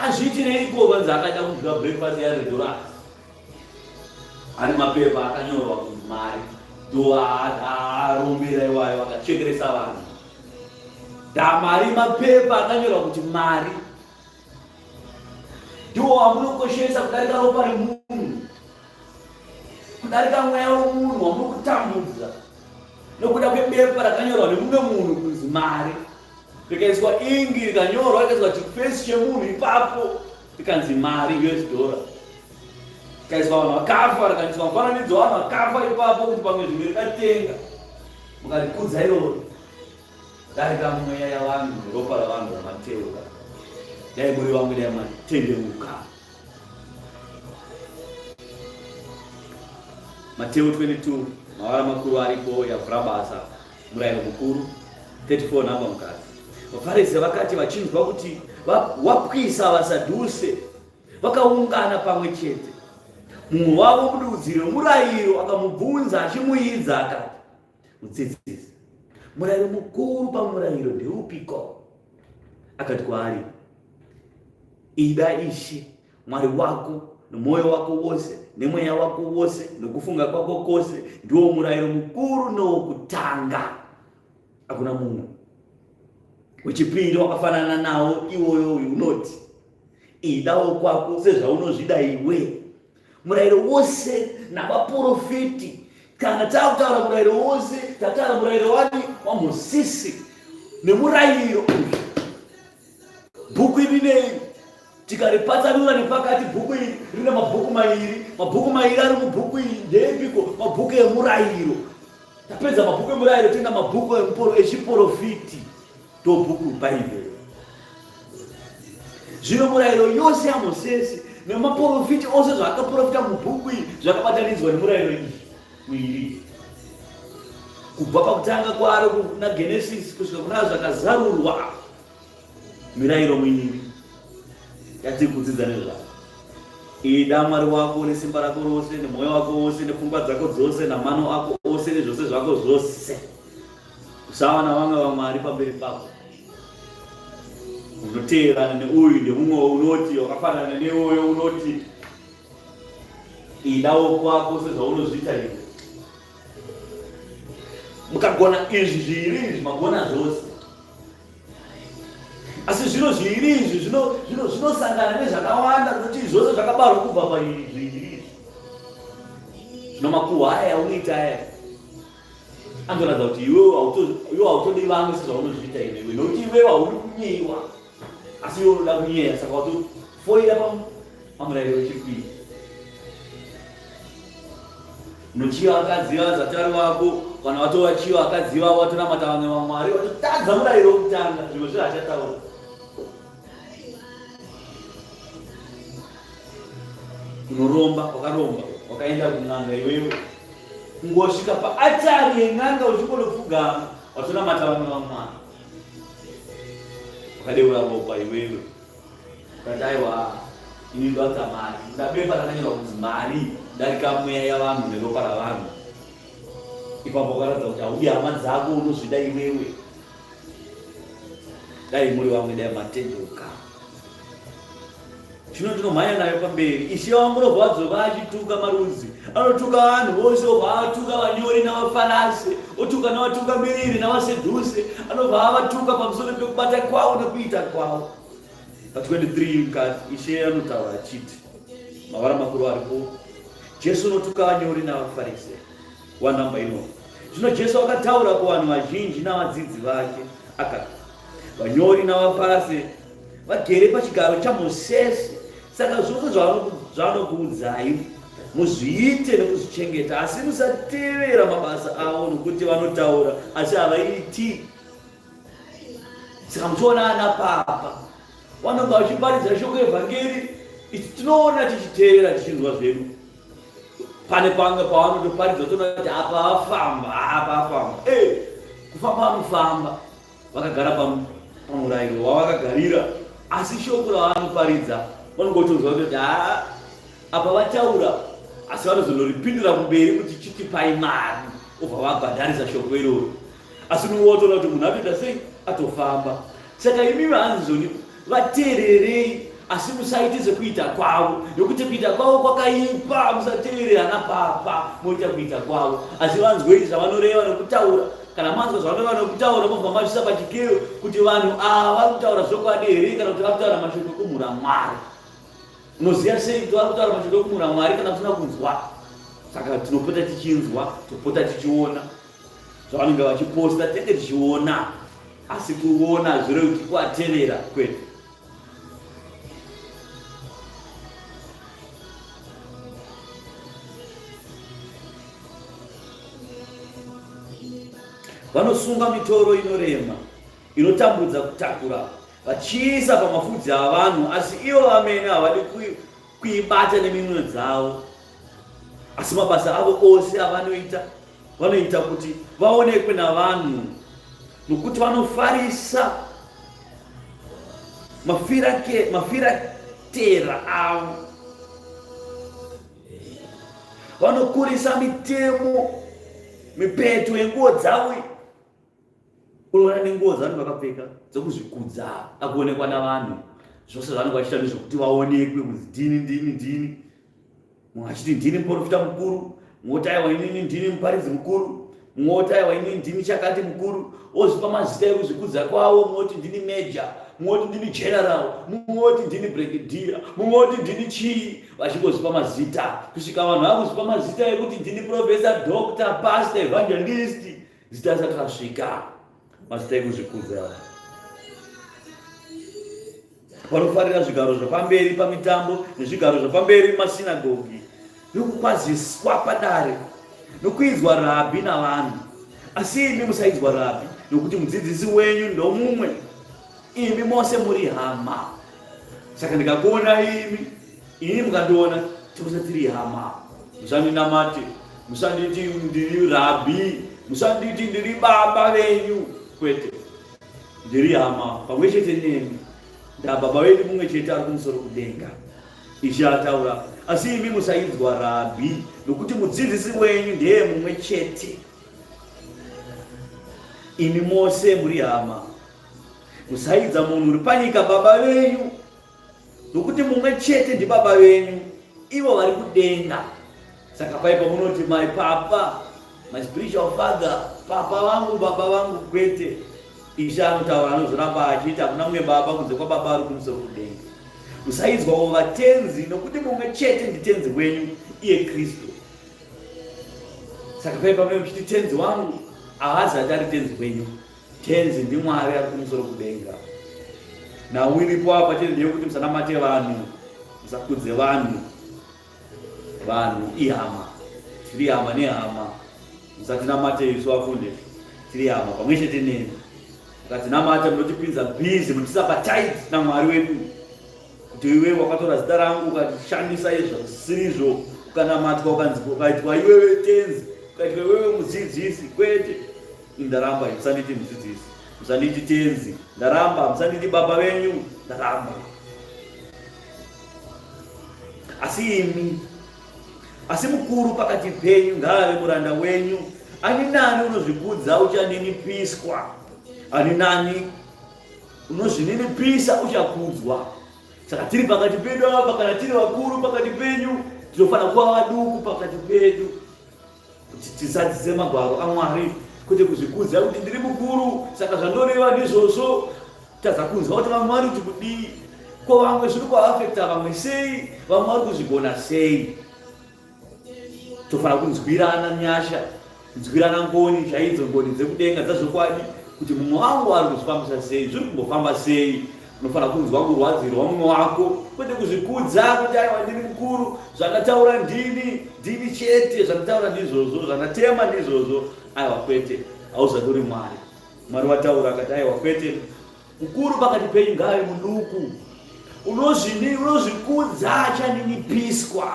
azviitirei vanzi akaita kudya breakfast $100 ane mapepa akanyorwa kunzi mari ndo arombera iwayo akachekeresa vanhu damari mapepa akanyorwa kuti mari ndo amunokoshesa kudarika ropa remunhu kudarika mweya wemunhu wamunokutambudza nokuda kwebepa rakanyorwa nemumwe munhu kunzi mari rikaiswa ingi rikanyorwa rikaiswa chifesi chemunhu ipapo rikanzi mari $, rikaiswa vanhu vakafa rikaiswa mufananidzo wavanhu vakafa ipapo kuti pamwe zvimwe rikatenga mukarikudza iroro darika mweya yavanhu neropa ravanhu ramateuka dai muri vamwe dai matendemuka. Mateo 22 mawara makuru aripo yavhura basa murayiro mukuru 34 namba mukati. Vafarisi vakati vachinzwa kuti wapwisa vasadhuse vakaungana pamwe chete mumwe wavo mududziri wemurayiro akamubvunza achimuidza akati, mudzidzisi, murayiro mukuru pamurayiro ndeupiko? Akati kwaari, ida Ishe Mwari wako nemwoyo wako wose nemweya wako wose nekufunga kwako kwose. Ndiwo murayiro mukuru nowokutanga, hakuna mumwe. Wechipiri wakafanana nawo iwoyo unoti, idawo kwako sezvaunozvida iwe. Murayiro wose navaprofeti, kana takutaura murayiro wose tataura murayiro wani waMozisi nemurayiro uyu. Bhuku iri nei tikaripatsanura nepakati, bhuku iri rine mabhuku mairi ari mubhuku iri ndeepiko? Mabhuku emurayiro. Tapedza mabhuku emurayiro toenda mabhuku echiprofiti, ndobhuku bhaibheri. Zvino murayiro yose yaMozisi nemaprofiti ose zvakaprofita mubhuku iri zvakabatanidzwa nemurayiro iyi. Kubva pakutanga kwaro kuna Genesis kusvika kuna zvakazarurwa, mirayiro miviri yatiri kudzidza nezvavo. Ida Mwari wako nesimba rako rose nemwoyo wako wose nepfungwa dzako dzose namano ako ose nezvose zvako zvose. Usava navamwe vamwari pamberi pako unoteerana neuyu ndemumwe unoti wakafanana neuyo unoti. Idawo kwako sezvaunozviita iwe. Mukagona izvi zviri izvi magona zvose. Asi zvino zviri izvi zvinosangana nezvakawanda kuti zvose zvakabarwa kubva paizvi izvi. Zvino makuhwa aya unoita aya anoratidza kuti iwe hautodi vamwe sezvaunozviita iwe, nokuti iwe hauri kunyeyiwa asi iwe unoda kunyeya, saka watofoira pamurayiro wechipiri. Unochiva vakadzi vazatari vako, kana watovachiva vakadzi vavo watonamata vamwe vamwari, watotadza murayiro wokutanga, zvimwe zvaachataura. Unoromba, wakaromba, wakaenda kun'anga iwewe, kungosvika paatari yen'anga uchingondopfugama, watonamata vamwe vamwari. Wakadeura ropa iwewe, ukati aiwa, ini ndoudza mari, ndabepa rakanyorwa kunzi mari darika mweya yavanhu neropa ravanhu. Ipapo wakaratidza kuti haudi hama dzako unozvida iwewe. Dai muri vamwe dai matendoka. Zvino ndinomhanya nayo pamberi. Ishe wangu unobva wadzoka achituka marudzi. Anotuka vanhu vose, obva avatuka vanyori navafarasi, otuka navatungamiriri navasedhuse. Anobva avatuka pamusoro pekubata kwavo nekuita kwavo. Pa23 mukati Ishe anotaura achiti, mavara makuru aripo, Jesu unotuka vanyori navafarisi. Wanamba ino. Zvino Jesu akataura kuvanhu vazhinji navadzidzi vake akati, vanyori navafarisi vagere pachigaro chaMozisi. Saka zvose zvavanokuudzai muzviite nekuzvichengeta, asi musatevera mabasa avo, nokuti vanotaura asi havaiti. Saka muchiona ana papa vanonga vachiparidza shoko evhangeri, ichi tinoona tichiteerera tichinzwa zvedu. Pane pamwe pavanotoparidza toona kuti apa afamba. Kufamba vanofamba vakagara pamurayiro wavakagarira, asi shoko ravanoparidza vanongotonzwa kuti apa vataura, asi vanozondoripindura kumberi kuti chitipai mari, obva vabhadharisa shoko iroro. Asi nuwotoona kuti munhu atoita sei, atofamba. Saka imi hanzizoni vateererei, asi musaite sekuita kwavo, nokuti kuita kwavo kwakaipa. Musateerere ana papa moita kuita kwavo, asi vanzwei zvavanoreva nokutaura. Kana manzwa zvavanova nokutaura, mobva mavisa pachikero kuti vanhu ava vari kutaura zvokwadi here kana kuti vari kutaura mashoko ekumhura Mwari. Unoziva sei kuti vari kutaura mashoko ekumhura Mwari kana kusina kunzwa? Saka tinopota tichinzwa, topota tichiona zvavanenge vachiposta, tenge tichiona, asi kuona zvirevi kuti kuateerera kwedu. Vanosunga mitoro inorema, inotambudza kutakura, vachiisa pamafudzi avanhu, asi ivo vamene havadi kuibata neminwe dzavo. Asi mabasa avo ose avanoita kuti vaonekwe navanhu, nokuti vanofarisa mafiratera avo. vanokurisa mitemo mipeto yenguo dzavo. Unoona nenguo dzavanenge vakapfeka dzekuzvikudza akuonekwa navanhu, zvose zvavanenge vachiita nezvekuti vaonekwe kuti ndini. Mumwe achiti ndini muprofita mukuru, mumwe otaiwa inini ndini muparidzi mukuru, mumwe otaiwa inini ndini chakati mukuru, ozvipa mazita ekuzvikudza kwavo. Mumwe oti ndini meja, mumwe oti ndini general, mumwe oti ndini brigadier, mumwe oti ndini chii, vachingozvipa mazita kusvika vanhu vakuzvipa mazita ekuti ndini professor, doctor, pastor, evangelist. Zita risati rasvika mazita ekuzvikudza. Vanofarira zvigaro zvapamberi pamitambo nezvigaro zvapamberi mumasinagogi, nokukwaziswa padare nokuidzwa rabhi navanhu. Asi imi musaidzwa rabhi, nokuti mudzidzisi wenyu ndomumwe, imi mose muri hama. Saka ndikakuona ini mukandiona, tose tiri hama. Musandinamate, musanditi ndiri rabhi, musanditi ndiri baba venyu, kwete, ndiri hama pamwe chete nemi. Baba wedu mumwe chete ari kumusoro kudenga. Ishe ataura, asi imi musaidzwa rabhi, nokuti mudzidzisi wenyu ndiye mumwe chete. Imi mose muri hama. Musaidza munhu uri panyika baba venyu, nokuti mumwe chete ndibaba venyu, ivo vari kudenga. Saka paipa munoti my papa, my spiritual father, papa vangu, baba vangu, kwete. Ishe anotaura anozoramba achiita, hakuna mumwe baba kunze kwababa ari kumusoro kudenga. Musaidzwawo vatenzi, nokuti mumwe chete nditenzi wenyu, iye Kristu. Saka paipa mwe muchiti tenzi wangu, haazati ari tenzi wenyu. Tenzi ndiMwari ari kumusoro kudenga. Nawiripo apa chete ndeyekuti musanamate vanhu, musakudze vanhu. Vanhu ihama, tiri hama nehama. Musatinamate isu vafunde, tiri hama pamwe chete nemi. Mukatinamata munotipinza bhizi, munotisabataidza naMwari wedu. Kuti iwe wakatora zita rangu ukashandisa izvo zvisizvo, ukanamatwa ukaitwa iwewe tenzi, ukaitwa iwewe mudzidzisi, kwete. Ndaramba, musanditi mudzidzisi, musanditi tenzi, ndaramba, musanditi baba venyu, ndaramba. Asi mukuru pakati penyu ngaave muranda wenyu. Ani nani unozvikudza uchaninipiswa, ani nani unozvininipisa uchakudzwa. Saka tiri pakati pedu apa, kana tiri vakuru pakati penyu, tinofanira kuva vaduku pakati pedu, kuti tisadzidze magwaro aMwari, kwete kuzvikudza kuti ndiri mukuru, saka zvandoreva ndizvozvo. Tazakunzwa kuti vamwe vari kuti kudii, ko vamwe zviri kuafekta vamwe sei, vamwe vari kuzvigona sei. Tofanira kunzwirana nyasha, kunzwirana ngoni chaidzo, ngoni dzekudenga dzazvokwadi, kuti mumwe wangu ari kuzvifambisa sei, zviri kumbofamba sei. Unofanira kunzwa kurwadzirwa mumwe wako, kwete kuzvikudza kuti aiwa ndiri mukuru, zvandataura ndini chete, zvandataura ndizvozvo, zvandatema ndizvozvo. Aiwa kwete, hauzatori Mwari. Mwari wataura akati aiwa kwete, mukuru pakati penyu ngaave muduku. Unozvikudza achaninipiswa.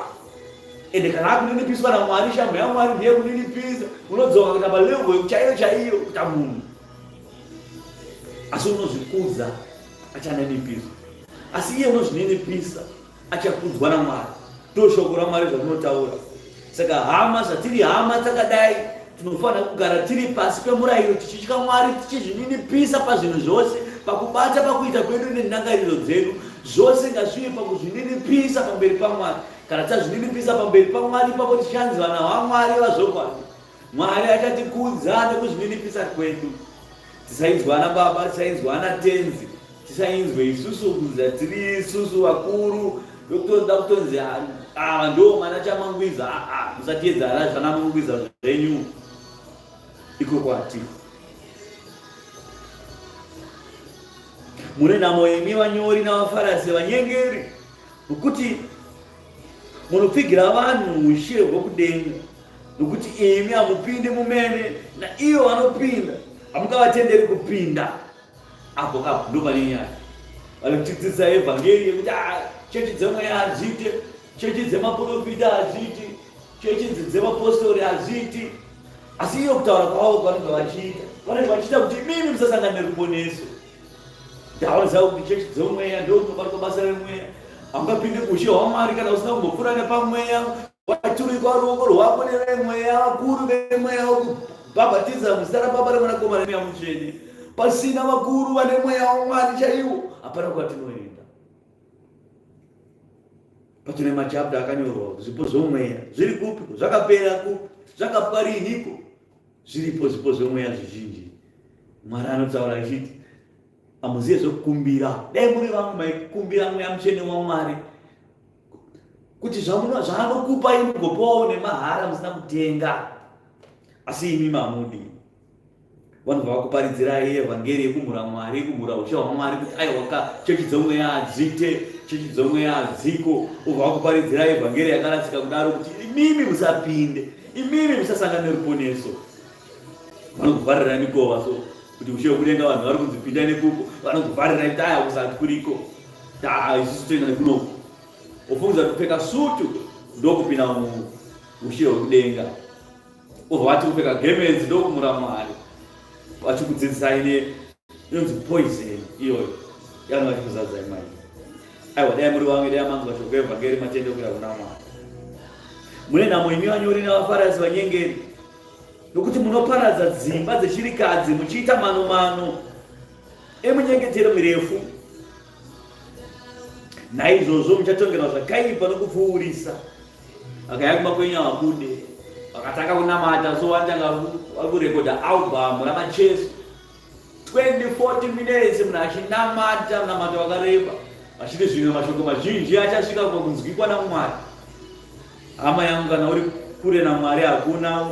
Ende kana akuninipiswa naMwari, shambo yaMwari ndiye kuninipisa, unodzoka kuita palevel chaiyo kuita munhu. Asi unozvikudza achaninipiswa. Asi iye unozvininipisa achakudzwa naMwari. Ndoshoko raMwari zvamunotaura. Saka hama zvatiri hama takadai, tinofanira kugara tiri pasi pemurayiro, tichitya Mwari, tichizvininipisa pazvinhu zvose, pakubata, pakuita kwedu nendangariro dzedu. Zvose ngazvive pakuzvininipisa pamberi paMwari. Kana tazvininipisa pamberi paMwari, ipapo tichanzi vana vaMwari vazvokwadi. Mwari achatikudza nekuzvininipisa kwedu. Tisainzwana baba, tisainzwana tenzi, tisainzwe isusu tiri isusu vakuru, yokutoda kutonzi ndo mwana chamangwiza. Musatiedzana zvanamangwiza zvenyu, iko kwati. Mune nhamo imi vanyori navafarisi vanyengeri, nokuti munopfigira vanhu ushe hwekudenga, nokuti imi hamupindi mumene, naivo vanopinda hamungavatenderi kupinda. Apo ndo pane nyaya. Vari kuchidzidzisa evhangeri yekuti chechi dzemweya hadzite, chechi dzemaprofita hadziti, chechi dzemapostori hadziti. Asi iyo kutaura kwavo kwavanenge vachiita, vanenge vachiita kuti mimi musasangana neruponeso. Ndaoniza kuti chechi dzemweya ndo kunobatwa basa remweya. Hamungapinde ushe hwaMwari kana usina kumbopfuura nepamweya. waturikwa ruoko rwako nevemweya vakuru vemweya wokubhabhatiza muzita raBaba neMwanakomana neMweya Mutsvene. Pasina vakuru vane mweya waMwari chaiwo, hapana kwatinoenda. Patine machapta akanyorwa zvipo zvomweya zviri kupi, zvakapera kupi, zvakapwa riniko. Zviripo zvipo zvomweya zvizhinji. Mwari anotaura achiti amuziye zvokukumbira. Dai muri vamwe maikumbira Mweya Mutsvene waMwari kuti zvaanokupa imi mugopawo nemahara musina kutenga. Asi imi mamudi. Vanhu vakuparidzirai evhangeri yekumbura Mwari, kumbura ushe hwaMwari, kuti aiwa chechi dzomweya adzite, chechi dzomweya adziko. Ubva vakuparidzirai evhangeri yakarasika kudaro kuti imimi musapinde, imimi musasangana neruponeso. Vanokuvharira mikova so kuti ushe hwekudenga vanhu vari kunzipinda nekuko, vanokuvharira kuti aya kusati kuriko. Isusu toenda nekunoku. Ufunza kupfeka sutu ndokupinda ushe hwekudenga. Ubva vati kupfeka gemenzi ndokumura Mwari. Vachikudzidzisai inonzi poison iyoyo yana vachikuzadzai mai. Aiwa dai muri vamwe dai manzwa shoko evhangeri matende kuenda kuna Mwari. Mune nhamo imi vanyori navaFarisi vanyengeri, nokuti munoparadza dzimba dzechirikadzi muchiita manomano emunyengetero mirefu. Naizvozvo muchatongerwa zvakaipa nokupfuurisa. Vakauya kumakwenyu vabude vakataka kunamata, so vandanga vakurekodha album ramacheso 20-40 minutes munhu achinamata munamato wakareba, vachiti zvimwe mashoko mazhinji achasvika kunzwikwa naMwari. Hama yangu, kana uri kure naMwari hakuna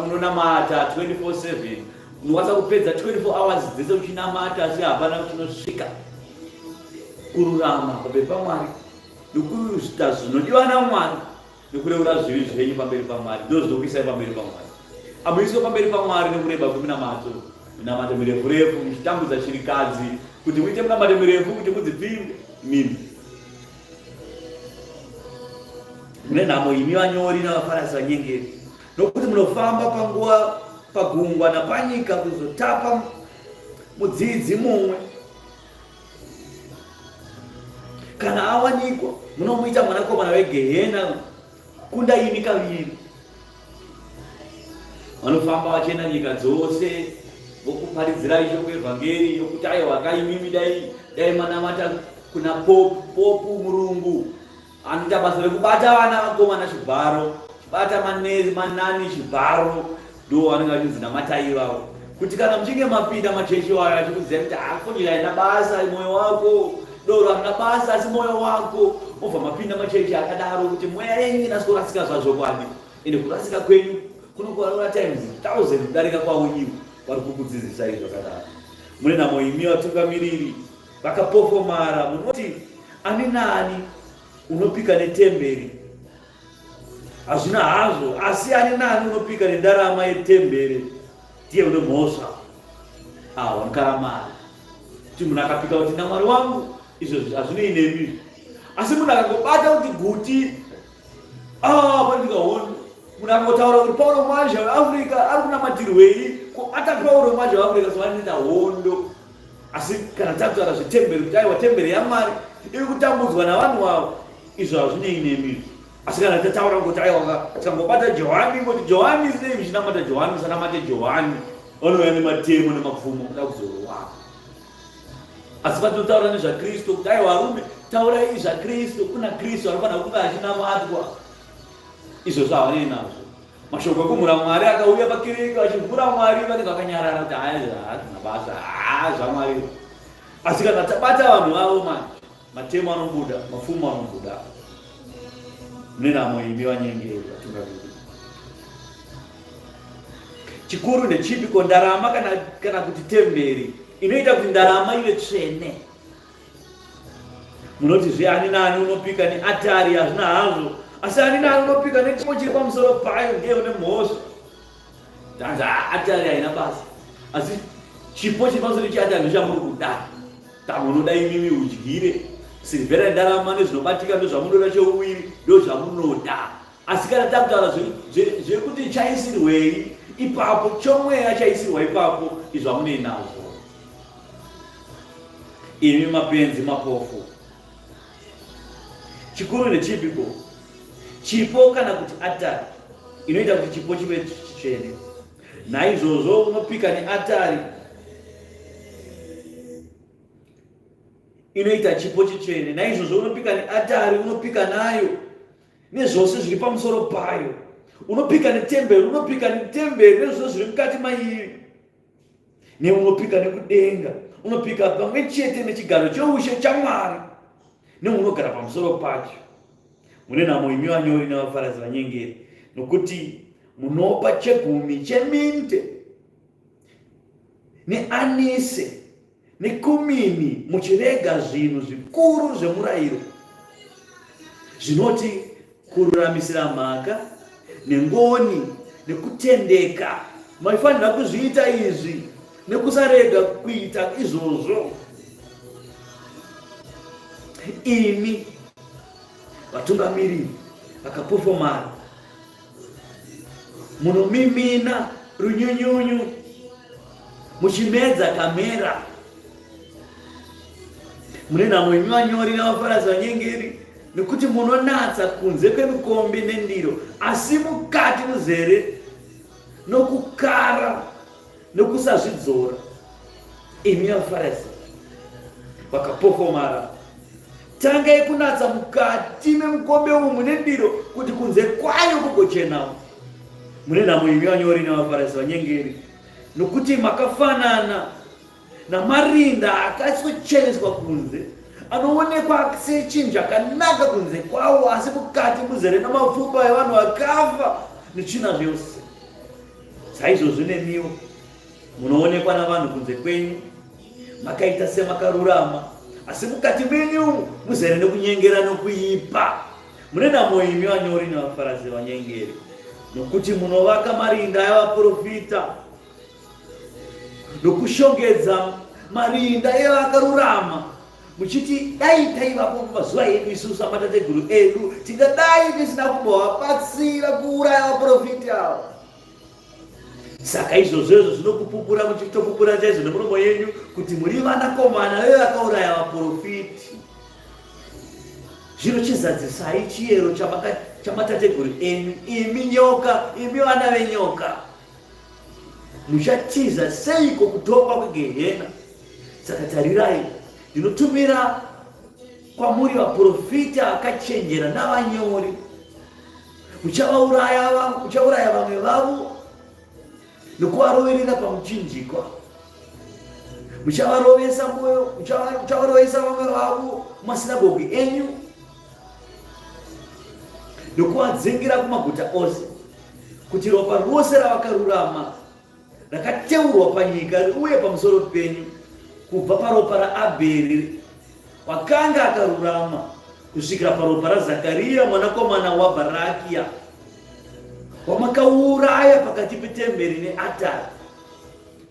unonamata 24/7. Unokwanisa kupedza 24 hours dzese uchinamata asi hapana chinosvika kururama pamberi paMwari, nokuita zvinodiwa naMwari, nokureura zvivi zvenyu pamberi paMwari. Ndizvo zvinokuisai pamberi paMwari. Hamuiswi pamberi paMwari nokureba kweminamato, minamato mirefu-refu, muchitambudza chirikadzi kuti muite minamato mirefu kuti mudzipfimbe mimi. Mune nhamo imi vanyori navaFarisi vanyengeri, nokuti munofamba panguva pagungwa napanyika kuzotapa mudzidzi mumwe. Kana awanikwa munomuita mwanakomana wegehena kunda imi kaviri. Vanofamba vachienda nyika dzose vokuparidzirai shoko evhangeri yokuti aiwa kaimimi dai manamata kuna popu murungu anoita basa rekubata vana vakomana chibharo, chibata manani chibharo, ndo vanenge vachinzi namatai ivavo. Kuti kana muchinge mapinda machechi wayo achikuziva kuti akufunira ina basa moyo wako, doro hamuna basa asi moyo wako, mobva mapinda machechi akadaro kuti mweya yenyu inasikorasika zvazvo kwadi. Ende kurasika kwenyu kunokuvarora times 1000 kudarika kwauyiwo vari kukudzidzisai zvakadaro. Mune nhamo imi vatungamiriri vakapofomara, munoti ani nani unopika netemberi hazvina hazvo, asi ani nani unopika nendarama yetemberi ndiye une mhosva. Vankaramara kuti munhu akapika kuti naMwari wangu izvo hazvinei nemi, asi munhu akangobata kuti guti pandikaona munhu akangotaura kuti Paulo Mwazha weAfrica ari kunamatirwei, ata Paulo Mwazha weAfrica sovanoita hondo. Asi kana takutaura zvetemberi kuti aiwa temberi yaMwari iri kutambudzwa navanhu vavo, izvo hazvinei nemi. Asi kana tataura kuti aiwa tikangobata Johani, ngoti Johani sei muchinamata Johani, musanamate Johani, vanouya nematemo nemapfumo kuda kuzorwa. Asi patinotaura nezvaKristu kuti aiwa varume taurai zvaKristu, kuna Kristu anofanira kunge achinamatwa. Izvo zvavanei nazvo. Mashoko ekumhura Mwari akauya pakiriki vachimhura Mwari vanenge vakanyarara kuti hazvina basa, zvaMwari. Asi kana tabata vanhu vavo matemo anobuda, mapfumo anobuda. Mune nhamo imi vanyengeri vatungamiriri. Chikuru ndechipi, ko ndarama kana kuti temberi inoita kuti ndarama ive tsvene? Munoti zve ani nani unopika neatari, hazvina hazvo, asi ani nani unopika nechipo chiri pamusoro payo ndiye une mhosva. Tanzi atari haina basa, asi chipo chiri pamusoro cheatari ndochamuri kuda. Tamunoda imimi udyire silivhera yendarama nezvinobatika ndozvamunoda, cheuwiri ndozvamunoda. Asi kana takutaura zvekuti chaisirwei ipapo, chomweya chaisirwa ipapo, izvo hamunei nazvo. Imi mapenzi mapofu. Chikuru ndechipiko? chipo kana kuti atari inoita kuti chipo chive chitsvene. Naizvozvo unopika neatari inoita chipo chitsvene. Naizvozvo unopika neatari unopika nayo nezvose zviri pamusoro payo. Unopika netemberi, unopika netemberi nezvose zviri mukati mairi. Neunopika nekudenga, unopika pamwe chete nechigaro choushe chaMwari neunogara pamusoro pacho. Mune nhamo imi vanyori navaFarisi vanyengeri, nokuti munopa chegumi cheminde neanise nekumini muchirega zvinhu zvikuru zvemurayiro zvinoti kururamisira mhaka nengoni nekutendeka. Maifanira kuzviita izvi nekusarega kuita izvozvo. Imi vatungamiriri vakapofomara munomimina runyunyunyu muchimedza kamera. Mune nhamo imi vanyori navaFarisi vanyengeri, nekuti munonatsa kunze kwemikombe nendiro, asi mukati muzere nokukara nokusazvidzora. Imi vaFarisi vakapofomara, tangai kunatsa mukati memukombe umu nendiro kuti kunze kwayo kugochenawo. Mune nhamo imi vanyori navaFarisi vanyengeri, nokuti makafanana namarinda akacheneswa kunze, anoonekwa sechinhu chakanaka kunze kwawo, asi mukati muzere namapfupa evanhu vakafa netsvina zvose. Saizvozvo nemiwo munoonekwa navanhu kunze kwenyu makaita semakarurama, asi mukati menyu muzere nekunyengera nokuipa. Mune nhamo imi vanyori navaFarisi vanyengeri, nokuti munovaka marinda avaprofita nokushongedza marinda evakarurama, muchiti dai taivapo mumazuva edu isusu amatateguru edu, tingadai tisina kumbovabatsira kuuraya vaprofita ava. Saka izvozvo zvinokupupura, muchitopupura chaizvo nemuromo yenyu kuti muri vanakomana vevakauraya vaprofiti. Zvinochizadzisai chiyero chamatateguru enyu, imi nyoka, imi vana venyoka. Muchatiza seiko kutopa kwegehena? Saka tarirai, ndinotumira kwamuri vaprofita vakachenjera navanyori. Muchauraya vamwe vavo nokuvaroverera pamuchinjikwa. Muchavarovesa moyo, muchavarovesa vamwe vavo mumasinagogi enyu nokuvadzingira kumaguta ose, kuti ropa rose ravakarurama rakateurwa panyika uye pamusoro penyu, kubva paropa raAbheri wakanga akarurama kusvikira paropa raZakaria mwanakomana waBharakia wamakauraya pakati petemberi neatari.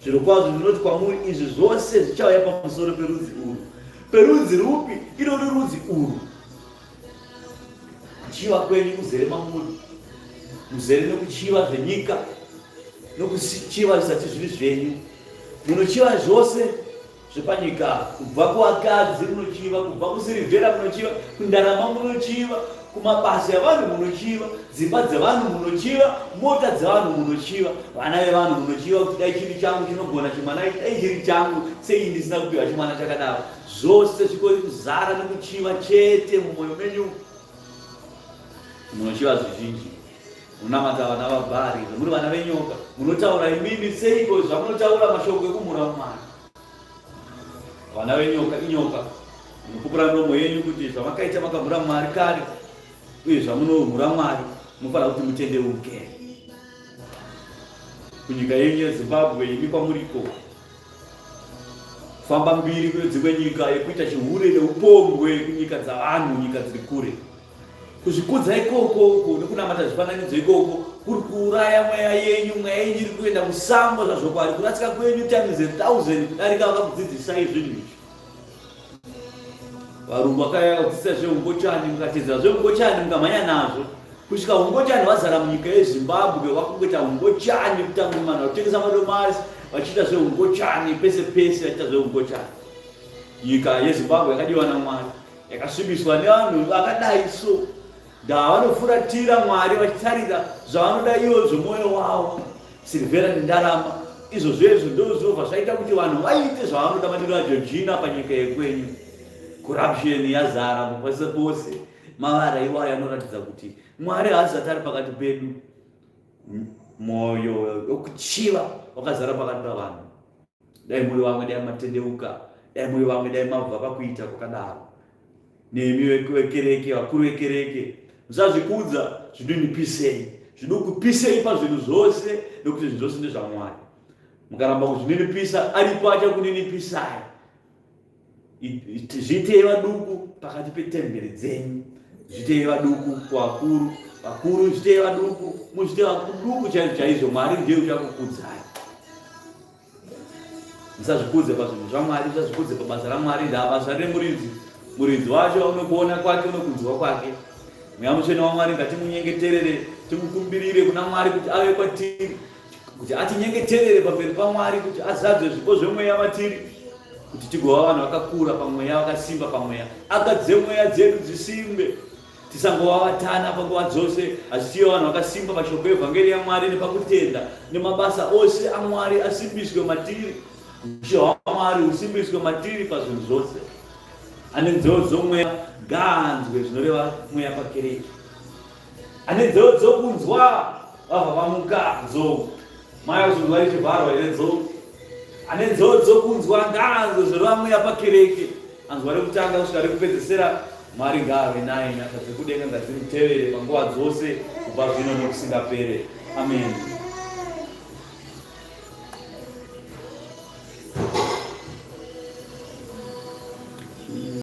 Zvirokwazvo ndinoti kwamuri, izvi zvose zvichauya pamusoro perudzi urwu. Perudzi rupi? Iro rudzi urwu. Kuchiva kwenyu kuzere mamuri, muzere nokuchiva zvenyika, nokuchiva zvisati zviri zvenyu. Munochiva zvose zvepanyika, kubva kuvakadzi munochiva, kubva kusirivhera munochiva, kundarama munochiva, kumabasa evanhu munochiva, dzimba dzevanhu munochiva, mota dzevanhu munochiva, vana vevanhu munochiva, kuti dai chiri changu chinogona chimwana ichi, dai chiri changu sei ndisina kupiwa chimwana chakadaro. Zvose zvikori kuzara nokuchiva chete mumwoyo menyu. Munochiva zvizhinji, munamata vana vaBhari, muri vana venyoka. Munotaura imimi seiko zvamunotaura mashoko ekumhura Mwari. Vana venyoka, inyoka. Munopupura miromo yenyu kuti zvamakaita makamhura Mwari kare, uye zvamunomhura Mwari munofanira kuti mutendeuke. Kunyika yenyu yeZimbabwe, imi kwamuriko kufamba mbiri kwedzimwe nyika, yekuita chihure neupombwe kunyika dzavanhu, nyika dziri kure. Kuzvikudza ikoko nekunamata zvifananidzo ikoko kuri kuuraya mweya yenyu. Mweya yenyu iri kuenda musango zvazvokwadi, kuratsika kwenyu times 1000 kudarika vakakudzidzisai zvinhu izvi. Varungu vakauya kudzidzisa zveungochani, mukatedzera zveungochani mukamhanya nazvo kusvika ungochani vazara munyika yeZimbabwe. Vakungoita ungochani kutanga manhu kutengesa madomasi, vachiita zveungochani pese pese, vachiita zveungochani. Nyika yeZimbabwe yakadiwa naMwari, yakasvibiswa nevanhu vakadai so. ndavanofuratira Mwari vachitarira zvavanoda ivo zvomwoyo wavo, silivhera nendarama. Izvo zvezvo ndozvobva zvaita kuti vanhu vaite zvavanoda madiro aJorgina panyika yekwenyu. Corruption yazara pose pose, mavara iwayo anoratidza kuti Mwari haasati ari pakati pedu. Mwoyo wekuchiva wakazara pakati pavanhu. Dai muri vamwe dai matendeuka, dai muri vamwe dai mabva pakuita kwakadaro. Nemi vekereke, vakuru vekereke, musazvikudza zvinonipisei. Zvinokupisei pazvinhu zvose nokuti zvinhu zvose ndezvaMwari. Mukaramba kuzvininipisa, aripo achakuninipisai. Zviitei vaduku pakati petemberi dzenyu, zviitei vaduku kuvakuru, vakuru zviitei vaduku, muzviitei vaduku chaizvo. Mwari ndiye uchakukudzai. Musazvikudze pazvinhu zvaMwari, musazvikudze pabasa raMwari. Ndabasa remuridzi, muridzi wacho unokuona kwake, unokunzwa kwake. Mweya Mutsvene waMwari ngatimunyengeterere, timukumbirire kuna Mwari kuti ave kwatiri, kuti atinyengeterere pamberi paMwari, kuti azadze zvipo zvemweya matiri, kuti tigova vanhu vakakura pamweya, vakasimba pamweya, akadze mweya dzedu dzisimbe, tisangova vatana panguva dzose, asi tive vanhu vakasimba pashoko evhangeri yaMwari nepakutenda, nemabasa ose aMwari asimbiswe matiri. Ushe hwaMwari husimbiswe matiri pazvinhu zvose. Ane nzeo dzomweya ngaanzwe zvinoreva mweya pakereke. Ane nzeo dzokunzwa vabva pamukanzo, maya kuzuva richivharwa ine nzou. Ane nzeo dzokunzwa ngaanzwe zvinoreva mweya pakereke. Anzwa rekutanga kusvika rekupedzisira. Mwari ngaave naye, nyasha dzekudenga ngadzimutevere panguva dzose kubva zvino nokusingapere. Amen.